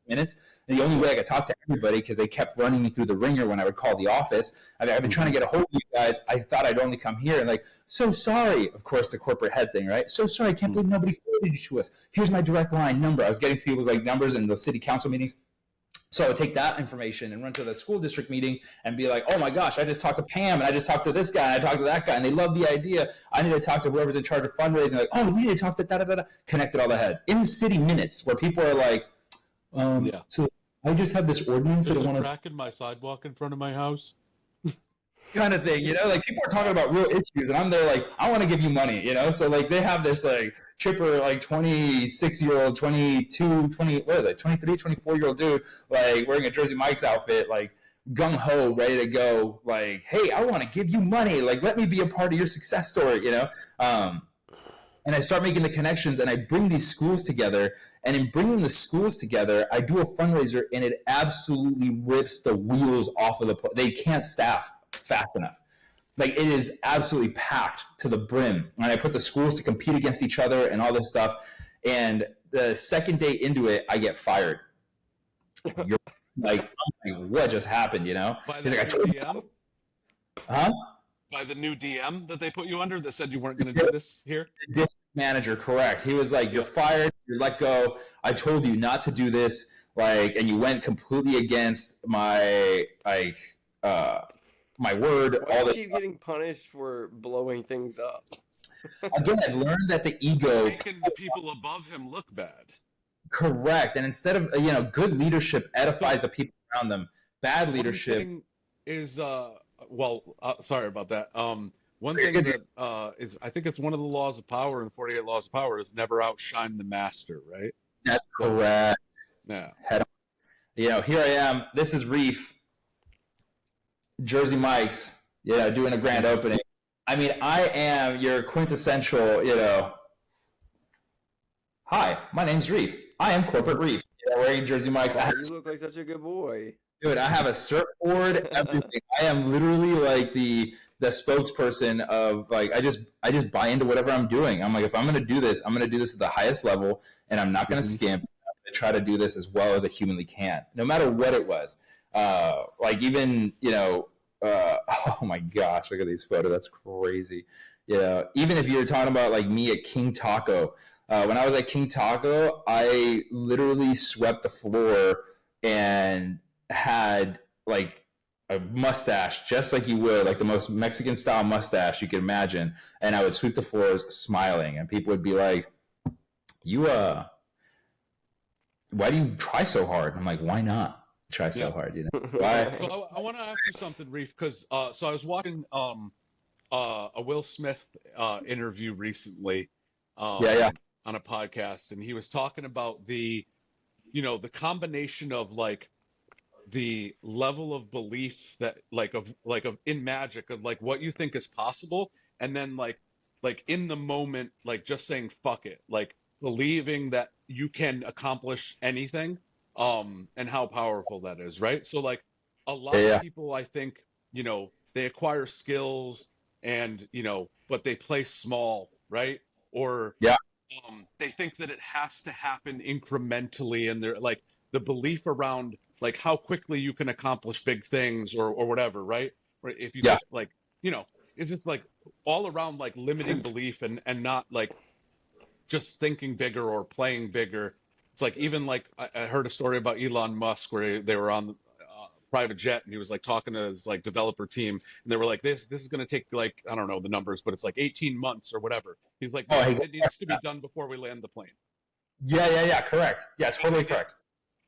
minutes. And the only way I could talk to everybody, because they kept running me through the ringer when I would call the office. I've been trying to get a hold of you guys. I thought I'd only come here. And like, so sorry. Of course, the corporate head thing, right? So sorry. I can't believe nobody forwarded you to us. Here's my direct line number. I was getting people's like numbers in the city council meetings. So I would take that information and run to the school district meeting and be like, oh my gosh, I just talked to Pam and I just talked to this guy and I talked to that guy and they love the idea. I need to talk to whoever's in charge of fundraising. Like, oh, we need to talk to da-da-da-da. Connected all the heads. In city minutes where people are like, so I just have this ordinance that I want to... crack in my sidewalk in front of my house. Kind of thing, like people are talking about real issues and I'm there like, I want to give you money, so like they have this like chipper like 26-year-old 23 24-year-old dude like wearing a Jersey Mike's outfit, like gung-ho, ready to go, like, hey, I want to give you money, like let me be a part of your success story, and I start making the connections and I bring these schools together, and in bringing the schools together I do a fundraiser and it absolutely rips the wheels off of they can't staff fast enough. Like it is absolutely packed to the brim. And I put the schools to compete against each other and all this stuff. And the second day into it, I get fired. You're like, what just happened, By the He's like, new DM? Huh? By the new DM that they put you under that said you weren't going to do this here? The district manager, correct. He was like, you're fired, you're let go. I told you not to do this. Like, and you went completely against my, my word. Why all are this you getting punished for blowing things up? Again, I've learned that the ego... Making the people above him look bad. Correct. And instead of, good leadership edifies the people around them. Bad leadership... is, sorry about that. One thing that is, I think it's one of the laws of power in the 48 Laws of Power is never outshine the master, right? That's correct. Yeah. Head on. Here I am. This is Reef. Jersey Mike's, doing a grand opening. I mean, I am your quintessential, hi, my name's Reef. I am corporate Reef. Wearing Jersey Mike's. Oh, you look like such a good boy. Dude, I have a surfboard, everything. I am literally like the spokesperson of like, I just buy into whatever I'm doing. I'm like, if I'm going to do this, I'm going to do this at the highest level, and I'm not going to skimp. I'm going to try to do this as well as I humanly can, no matter what it was. Like even, oh my gosh, look at these photos. That's crazy. Even if you're talking about like me at King Taco, when I was at King Taco, I literally swept the floor and had like a mustache, just like you would, like the most Mexican style mustache you could imagine. And I would sweep the floors smiling, and people would be like, why do you try so hard? I'm like, why not try so hard? Why? So I want to ask you something, Reef, because so I was watching a Will Smith interview recently on a podcast, and he was talking about the combination of like the level of belief that of in magic, of like what you think is possible, and then like in the moment, like just saying fuck it, like believing that you can accomplish anything, and how powerful that is, right? So like a lot of people, I think, they acquire skills and but they play small, right? Or they think that it has to happen incrementally, and they're like the belief around like how quickly you can accomplish big things or whatever, right? Or if you just like, it's just like all around like limiting belief and not like just thinking bigger or playing bigger. It's like, even like I heard a story about Elon Musk where they were on the private jet and he was like talking to his like developer team, and they were like, this is going to take like, I don't know the numbers, but it's like 18 months or whatever. He's like, it needs to be done before we land the plane. Yeah, correct. Yeah, totally correct.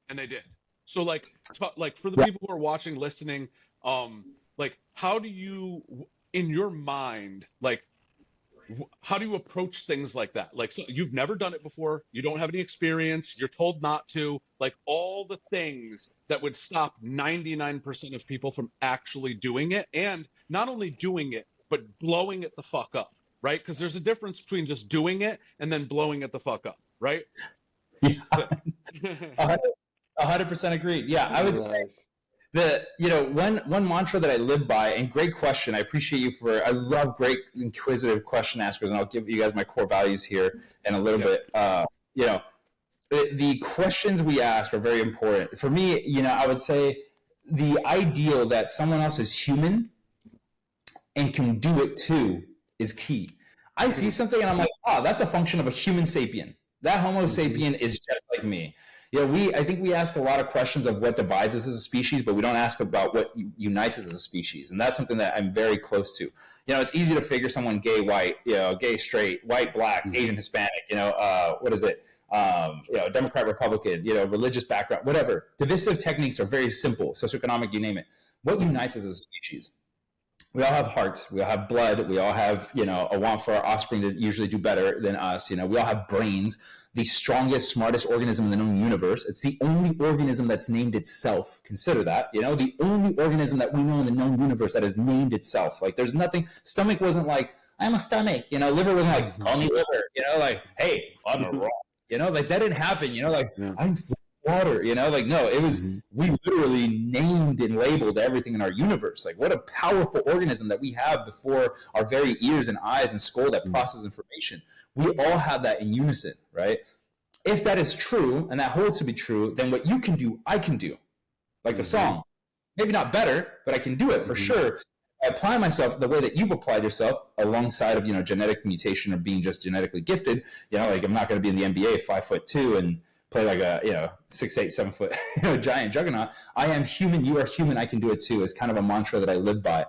And they did. So like for the people who are watching, listening, like how do you, in your mind, like how do you approach things like that? Like, so you've never done it before, you don't have any experience, you're told not to, like all the things that would stop 99% of people from actually doing it, and not only doing it, but blowing it the fuck up, right? Because there's a difference between just doing it and then blowing it the fuck up, right? Yeah. 100% agreed. Yeah, I would say Nice. one mantra that I live by, and great question. I appreciate you I love great inquisitive question askers, and I'll give you guys my core values here in a little bit. The questions we ask are very important. For me, I would say the ideal that someone else is human and can do it too is key. I see something and I'm like, that's a function of a human sapien. That Homo sapien is just like me. I think we ask a lot of questions of what divides us as a species, but we don't ask about what unites us as a species. And that's something that I'm very close to. It's easy to figure someone gay, white, gay, straight, white, black, Asian, Hispanic, what is it? Democrat, Republican, religious background, whatever. Divisive techniques are very simple, socioeconomic, you name it. What unites us as a species? We all have hearts. We all have blood. We all have, a want for our offspring to usually do better than us. We all have brains. The strongest, smartest organism in the known universe. It's the only organism that's named itself. Consider that. The only organism that we know in the known universe that has named itself. Like, there's nothing. Stomach wasn't like, I'm a stomach. Liver wasn't like, call me liver. Like, hey, I'm a rock. Like, that didn't happen. I'm water, no, it was, we literally named and labeled everything in our universe. Like, what a powerful organism that we have before our very ears and eyes and skull that process information. We all have that in unison, right? If that is true, and that holds to be true, then what you can do, I can do. Like the song. Maybe not better, but I can do it for sure. I apply myself the way that you've applied yourself alongside of, genetic mutation or being just genetically gifted. Like, I'm not going to be in the NBA 5'2" and play like a 6'8", 7 foot giant juggernaut. I am human. You are human. I can do it too. It's kind of a mantra that I live by.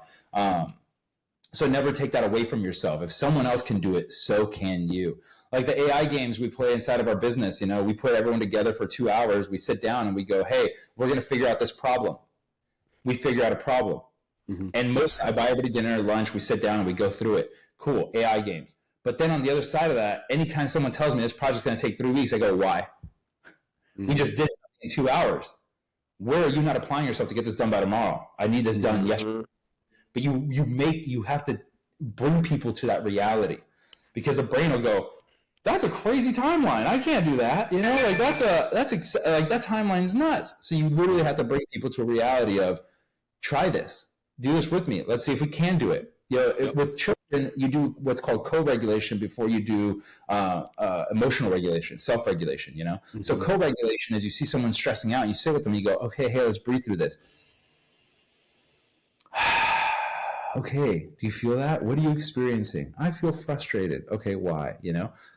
So never take that away from yourself. If someone else can do it, so can you. Like the AI games we play inside of our business. We put everyone together for 2 hours. We sit down and we go, hey, we're going to figure out this problem. We figure out a problem. And I buy everybody dinner or lunch. We sit down and we go through it. Cool. AI games. But then on the other side of that, anytime someone tells me this project's going to take 3 weeks, I go, why? We just did something in 2 hours. Where are you not applying yourself to get this done by tomorrow? I need this done yesterday. But you have to bring people to that reality, because the brain will go, that's a crazy timeline. I can't do that. Like that timeline's nuts. So you literally have to bring people to a reality of, try this, do this with me. Let's see if we can do it. With children, you do what's called co-regulation before you do emotional regulation, self-regulation, So co-regulation is you see someone stressing out and you sit with them, you go, okay, hey, let's breathe through this. Okay, do you feel that? What are you experiencing? I feel frustrated. Okay, why?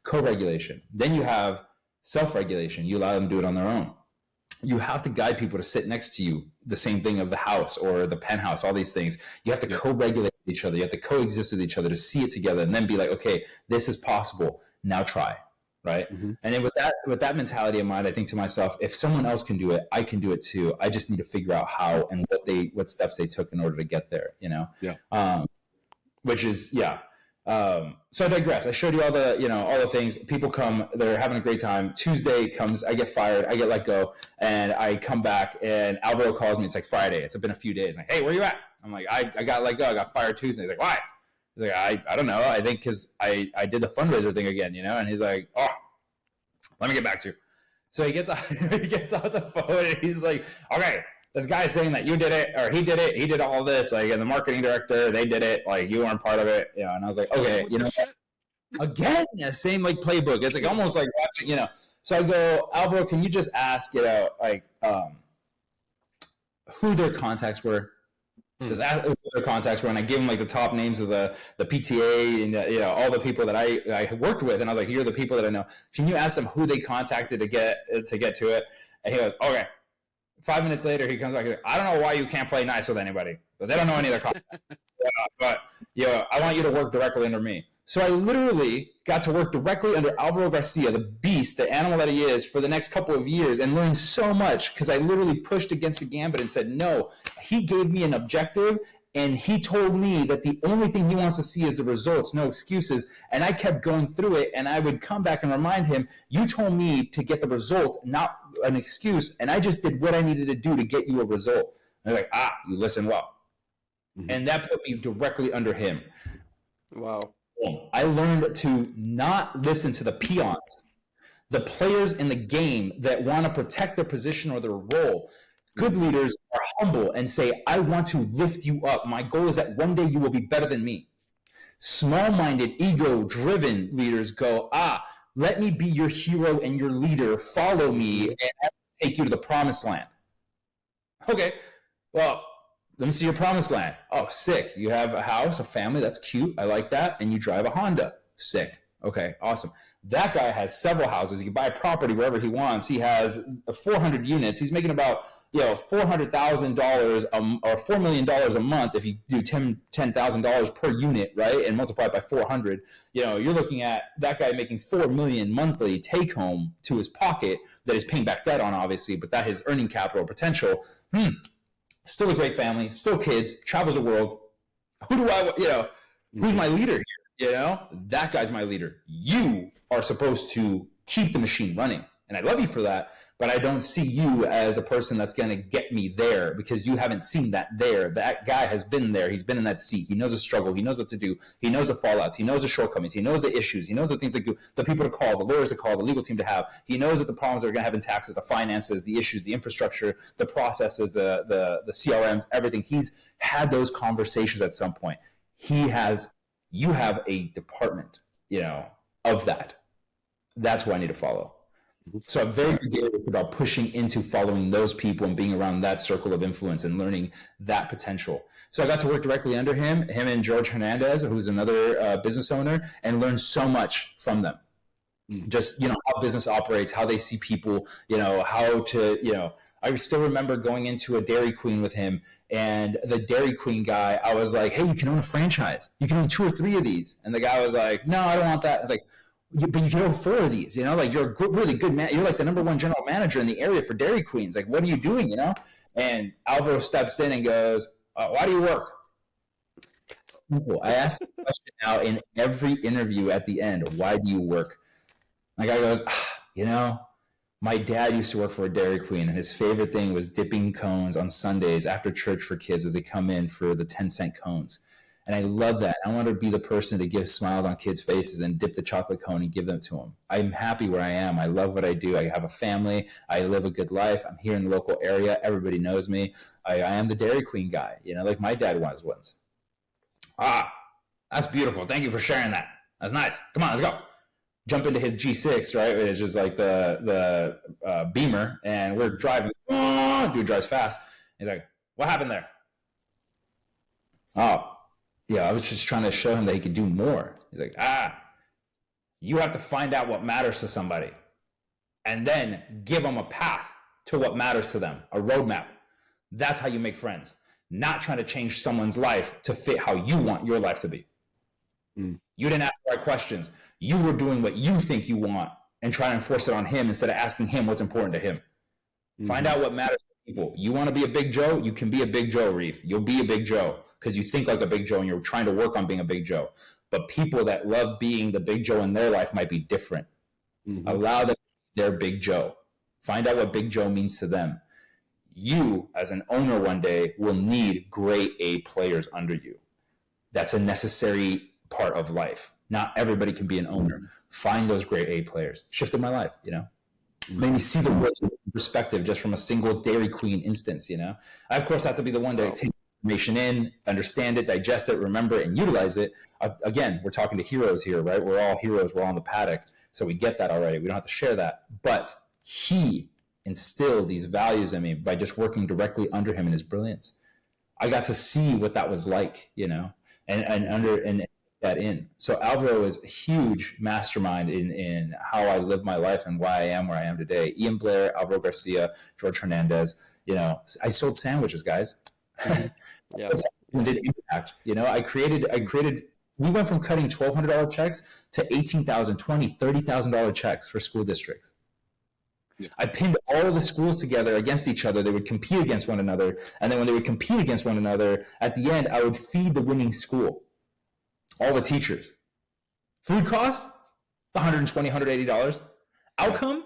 Co-regulation. Then you have self-regulation. You allow them to do it on their own. You have to guide people to sit next to you, the same thing of the house or the penthouse, all these things. You have to co-regulate with each other. You have to coexist with each other to see it together and then be like, okay, this is possible. Now try, right? And then with that mentality in mind, I think to myself, if someone else can do it, I can do it too. I just need to figure out how and what steps they took in order to get there, which is, so I digress. I showed you all the things. People come, they're having a great time. Tuesday comes, I get fired, I get let go, and I come back and Alvaro calls me. It's like Friday. It's been a few days. I'm like, hey, where you at? I'm like, I got let go. I got fired Tuesday. He's like, why? He's like, I don't know. I think because I did the fundraiser thing again, and he's like, oh, let me get back to you. So he gets off the phone and he's like, okay, this guy's saying that you did it, or he did all this, like, and the marketing director, they did it, like, you weren't part of it, and I was like, okay, again, the same, like, playbook. It's like almost like watching, So I go, Alvaro, can you just ask, who their contacts were? Just ask who their contacts were, and I gave him like the top names of the PTA and all the people that I worked with, and I was like, here are the people that I know. Can you ask them who they contacted to get to it? And he goes, okay. 5 minutes later, he comes back. I don't know why you can't play nice with anybody, but they don't know any of their contacts. But I want you to work directly under me. So I literally got to work directly under Alvaro Garcia, the beast, the animal that he is, for the next couple of years, and learned so much because I literally pushed against the gambit and said, no. He gave me an objective, and he told me that the only thing he wants to see is the results, no excuses. And I kept going through it, and I would come back and remind him, you told me to get the result, not an excuse, and I just did what I needed to do to get you a result. And they're like, you listen well. And that put me directly under him. Wow. I learned to not listen to the peons. The players in the game that want to protect their position or their role. Good leaders are humble and say, I want to lift you up. My goal is that one day you will be better than me. Small-minded, ego-driven leaders go, let me be your hero and your leader. Follow me and I'll take you to the promised land. Okay, well, let me see your promised land. Oh, sick. You have a house, a family. That's cute. I like that. And you drive a Honda. Sick. Okay, awesome. That guy has several houses. He can buy a property wherever he wants. He has 400 units. He's making about $400,000 or $4 million a month if you do $10,000 per unit, right? And multiply it by 400. You're looking at that guy making $4 million monthly take home to his pocket that is paying back debt on, obviously, but that is earning capital potential. Still a great family, still kids, travels the world. Who do I, who's my leader here? That guy's my leader. You are supposed to keep the machine running. And I love you for that, but I don't see you as a person that's going to get me there because you haven't seen that there. That guy has been there. He's been in that seat. He knows the struggle. He knows what to do. He knows the fallouts. He knows the shortcomings. He knows the issues. He knows the things that do, the people to call, the lawyers to call, the legal team to have. He knows that the problems they're going to have in taxes, the finances, the issues, the infrastructure, the processes, the CRMs, everything. He's had those conversations at some point. You have a department, of that. That's who I need to follow. So I'm very curious about pushing into following those people and being around that circle of influence and learning that potential. So I got to work directly under him and George Hernandez, who's another business owner, and learn so much from them. Just, how business operates, how they see people, how to, I still remember going into a Dairy Queen with him, and the Dairy Queen guy, I was like, hey, you can own a franchise. You can own 2 or 3 of these. And the guy was like, no, I don't want that. I was like, but you can own 4 of these, like you're a really good man. You're like the #1 general manager in the area for Dairy Queens. Like, what are you doing, And Alvaro steps in and goes, why do you work? I ask the question now in every interview at the end, why do you work? My guy goes, my dad used to work for a Dairy Queen, and his favorite thing was dipping cones on Sundays after church for kids as they come in for the 10-cent cones. And I love that. I want to be the person that gives smiles on kids' faces and dip the chocolate cone and give them to them. I'm happy where I am. I love what I do. I have a family. I live a good life. I'm here in the local area. Everybody knows me. I am the Dairy Queen guy, like my dad was once. That's beautiful. Thank you for sharing that. That's nice. Come on, let's go. Jump into his G6, right? It's just like the Beamer, and we're driving. Dude drives fast. He's like, what happened there? I was just trying to show him that he could do more. He's like, you have to find out what matters to somebody and then give them a path to what matters to them, a roadmap. That's how you make friends, not trying to change someone's life to fit how you want your life to be. You didn't ask the right questions. You were doing what you think you want and trying to enforce it on him instead of asking him what's important to him. Find out what matters to people. You want to be a Big Joe? You can be a Big Joe, Reef. You'll be a Big Joe because you think like a Big Joe and you're trying to work on being a Big Joe. But people that love being the Big Joe in their life might be different. Allow them to be their Big Joe. Find out what Big Joe means to them. You, as an owner one day, will need grade A players under you. That's a necessary part of life. Not everybody can be an owner. Find those grade A players. Shifted my life, Made me see the world in perspective just from a single Dairy Queen instance, I, of course, have to be the one to take information in, understand it, digest it, remember it, and utilize it. Again, we're talking to heroes here, right? We're all heroes. We're all on the paddock. So we get that already. We don't have to share that. But he instilled these values in me by just working directly under him in his brilliance. I got to see what that was like, and that in. So Alvaro is a huge mastermind in how I live my life and why I am where I am today. Ian Blair, Alvaro Garcia, George Hernandez, I sold sandwiches, guys. Yeah. Did impact, I created, we went from cutting $1,200 checks to $18,000, $20,000, $30,000 checks for school districts. Yeah. I pinned all of the schools together against each other. They would compete against one another. And then when they would compete against one another, at the end, I would feed the winning school. All the teachers. Food cost, $120, $180. Outcome,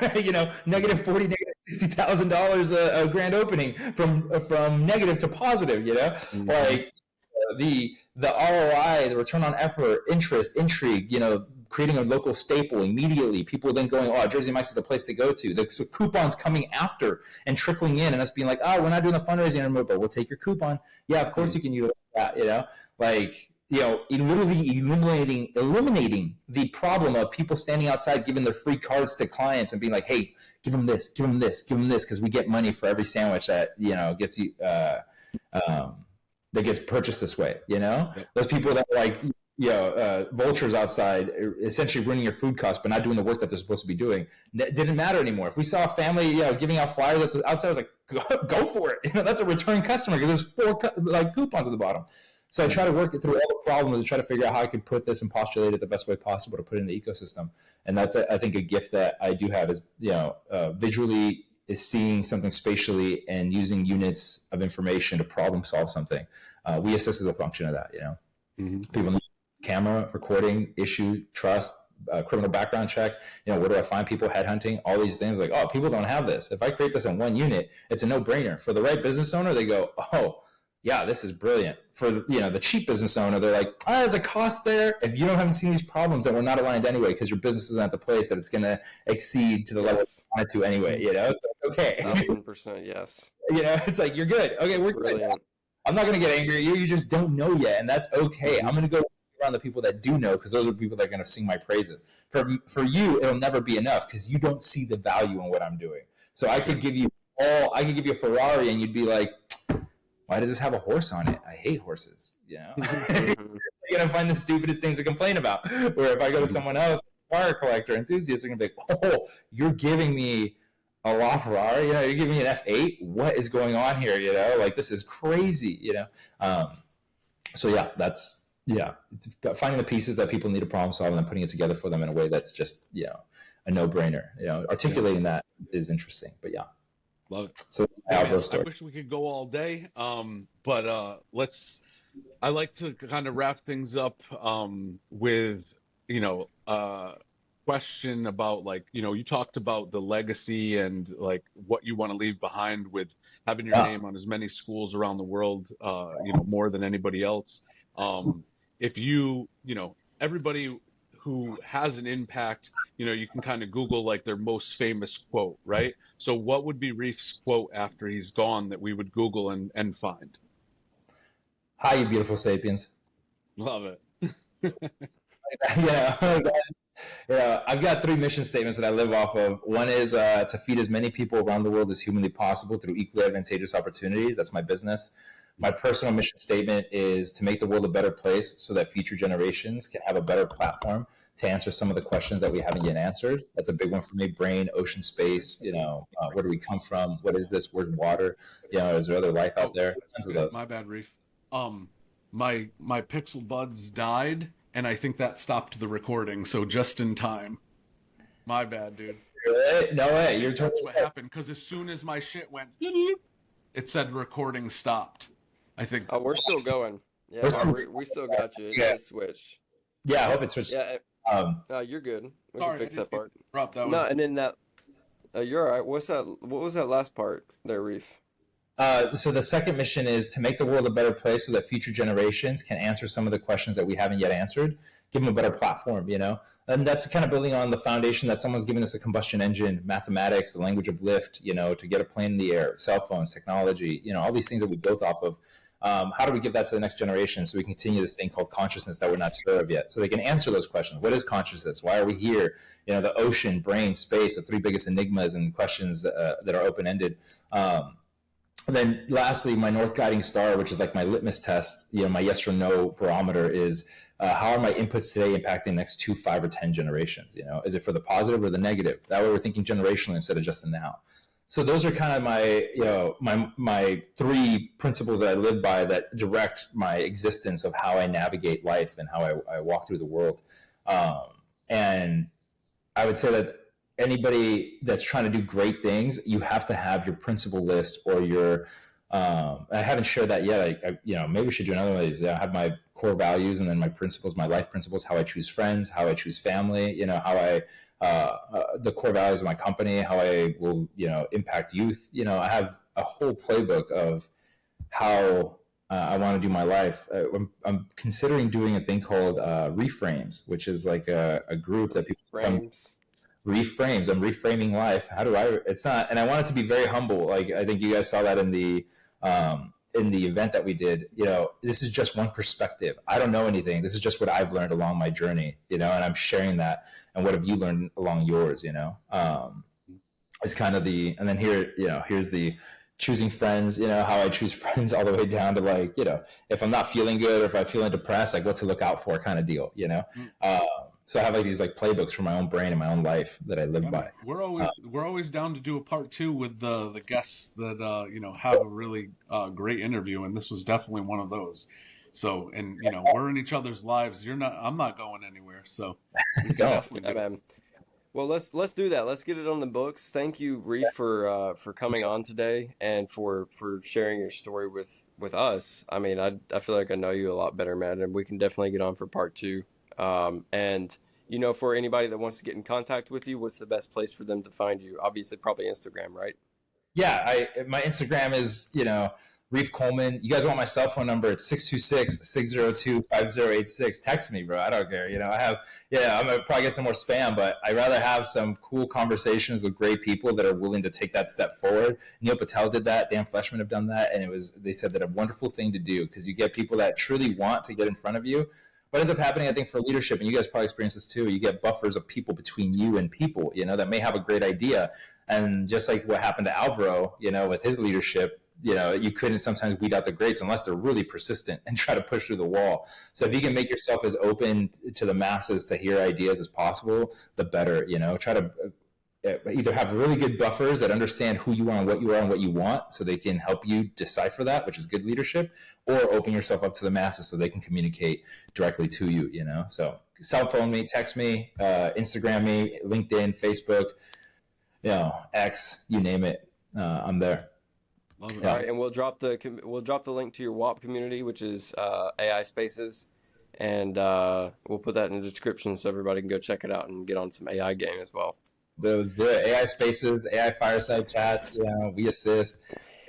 negative $40,000, negative $60,000 a grand opening from negative to positive. Like the ROI, the return on effort, interest, intrigue, creating a local staple immediately. People then going, oh, Jersey Mike's is the place to go to. The coupons coming after and trickling in, and us being like, oh, we're not doing the fundraising anymore, but we'll take your coupon. Yeah, of course you can use that, like, literally eliminating the problem of people standing outside giving their free cards to clients and being like, hey, give them this, because we get money for every sandwich that, gets you, that gets purchased this way, Those people that are like, vultures outside, essentially ruining your food costs, but not doing the work that they're supposed to be doing. Didn't matter anymore. If we saw a family, giving out flyers at the outside, I was like, go for it. That's a return customer because there's 4 coupons at the bottom. So I try to work it through all the problems and try to figure out how I can put this and postulate it the best way possible to put it in the ecosystem. And that's, I think, a gift that I do have is, visually is seeing something spatially and using units of information to problem solve something. WeAssist is a function of that, People need camera, recording, issue, trust, criminal background check, where do I find people, headhunting, all these things like, oh, people don't have this. If I create this in one unit, it's a no-brainer. For the right business owner, they go, oh, yeah, this is brilliant. For the cheap business owner, they're like, there's a cost there. If you haven't seen these problems, then we're not aligned anyway because your business isn't at the place that it's going to exceed to the level you want it to anyway. So, okay, 1,000%, yes. It's like you're good. Okay, we're brilliant. Good. I'm not going to get angry at you. You just don't know yet, and that's okay. I'm going to go around the people that do know because those are the people that are going to sing my praises. For you, it'll never be enough because you don't see the value in what I'm doing. So I could give you a Ferrari, and you'd be like, why does this have a horse on it? I hate horses, You're going to find the stupidest things to complain about. Where if I go to someone else, car collector, enthusiast, they're going to be like, oh, you're giving me a LaFerrari, you're giving me an F8? What is going on here, Like, this is crazy, So, yeah, that's, it's finding the pieces that people need to problem solve and then putting it together for them in a way that's just, a no-brainer. Articulating that is interesting, but yeah. Love it. So I wish we could go all day, but I like to kind of wrap things up with, question about, like, you talked about the legacy and like what you want to leave behind with having your name on as many schools around the world, more than anybody else. If everybody who has an impact, you can kind of Google like their most famous quote, right? So what would be Reef's quote after he's gone that we would Google and find? Hi, you beautiful sapiens. Love it. I've got 3 mission statements that I live off of. One is to feed as many people around the world as humanly possible through equally advantageous opportunities. That's my business. My personal mission statement is to make the world a better place so that future generations can have a better platform to answer some of the questions that we haven't yet answered. That's a big one for me. Brain, ocean, space, where do we come from? What is this? Where's water? Is there other life out there? Tons of those. My bad, Reef. My Pixel Buds died, and I think that stopped the recording, so just in time. My bad, dude. Really? No way. You're That's what happened, because as soon as my shit went, it said recording stopped. I think. Oh, we're still going. Yeah, we still got you. It switched. Yeah, I hope it switched. Yeah. You're good. We can fix that part. And then that. You're all right. What was that last part there, Reef? So the second mission is to make the world a better place so that future generations can answer some of the questions that we haven't yet answered, give them a better platform, And that's kind of building on the foundation that someone's given us a combustion engine, mathematics, the language of lift, to get a plane in the air, cell phones, technology, all these things that we built off of. How do we give that to the next generation so we continue this thing called consciousness that we're not sure of yet? So they can answer those questions. What is consciousness? Why are we here? The ocean, brain, space, the 3 biggest enigmas and questions that are open-ended. And then lastly, my North Guiding Star, which is like my litmus test, my yes or no barometer is how are my inputs today impacting the next 2, 5, or 10 generations? Is it for the positive or the negative? That way we're thinking generationally instead of just the now. So those are kind of my, my 3 principles that I live by that direct my existence of how I navigate life and how I walk through the world. And I would say that anybody that's trying to do great things, you have to have your principle list or your, I haven't shared that yet. Maybe we should do another one of these. I have my core values and then my principles, my life principles, how I choose friends, how I choose family, how I, the core values of my company, how I will, impact youth. I have a whole playbook of how I want to do my life. I'm considering doing a thing called Reframes, which is like a group that people come. Frames. Reframes. I'm reframing life. How do I? It's not, and I want it to be very humble. Like I think you guys saw that in the event that we did. You know, this is just one perspective. I don't know anything. This is just what I've learned along my journey. You know, and I'm sharing that. And what have you learned along yours? You know, it's kind of the. And then here, you know, here's the choosing friends. You know, how I choose friends all the way down to like, you know, if I'm not feeling good or if I'm feeling depressed, like what to look out for, kind of deal. You know. So I have like these like playbooks for my own brain and my own life that I live by. We're always down to do a part 2 with the guests that you know, have a really great interview, and this was definitely one of those. So, and you know, we're in each other's lives. I'm not going anywhere. So we can definitely do it. Well, let's do that. Let's get it on the books. Thank you, Reef, for coming on today and for sharing your story with us. I mean, I feel like I know you a lot better, man, and we can definitely get on for part 2. And you know, for anybody that wants to get in contact with you, what's the best place for them to find you? Obviously, probably Instagram, right? Yeah, my Instagram is, you know, Reef Coleman. You guys want my cell phone number? It's 626-602-5086. Text me, bro. I don't care. You know, I'm gonna probably get some more spam, but I'd rather have some cool conversations with great people that are willing to take that step forward. Neil Patel did that. Dan Fleshman have done that, and they said that a wonderful thing to do, because you get people that truly want to get in front of you. What ends up happening, I think, for leadership, and you guys probably experience this too, you get buffers of people between you and people, you know, that may have a great idea. And just like what happened to Alvaro, you know, with his leadership, you know, you couldn't sometimes weed out the greats unless they're really persistent and try to push through the wall. So if you can make yourself as open to the masses to hear ideas as possible, the better, you know, try to either have really good buffers that understand who you are and what you want, so they can help you decipher that, which is good leadership, or open yourself up to the masses so they can communicate directly to you, you know. So cell phone me, text me, Instagram me, LinkedIn, Facebook, you know, X, you name it. I'm there. Love it. All right, and we'll drop the link to your WAP community, which is AI Spaces, and we'll put that in the description so everybody can go check it out and get on some AI game as well. Those AI Spaces, AI Fireside Chats, you know, WeAssist,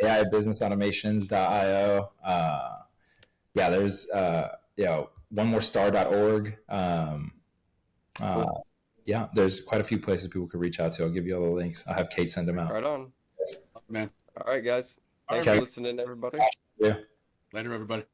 AI Business Automations.io. Yeah, there's you know, onemoorestar.org. Cool. Yeah, there's quite a few places people could reach out to. I'll give you all the links. I'll have Kate send them out. Right on. Man. All right, guys. Thanks Okay. for listening, everybody. Yeah. Later, everybody.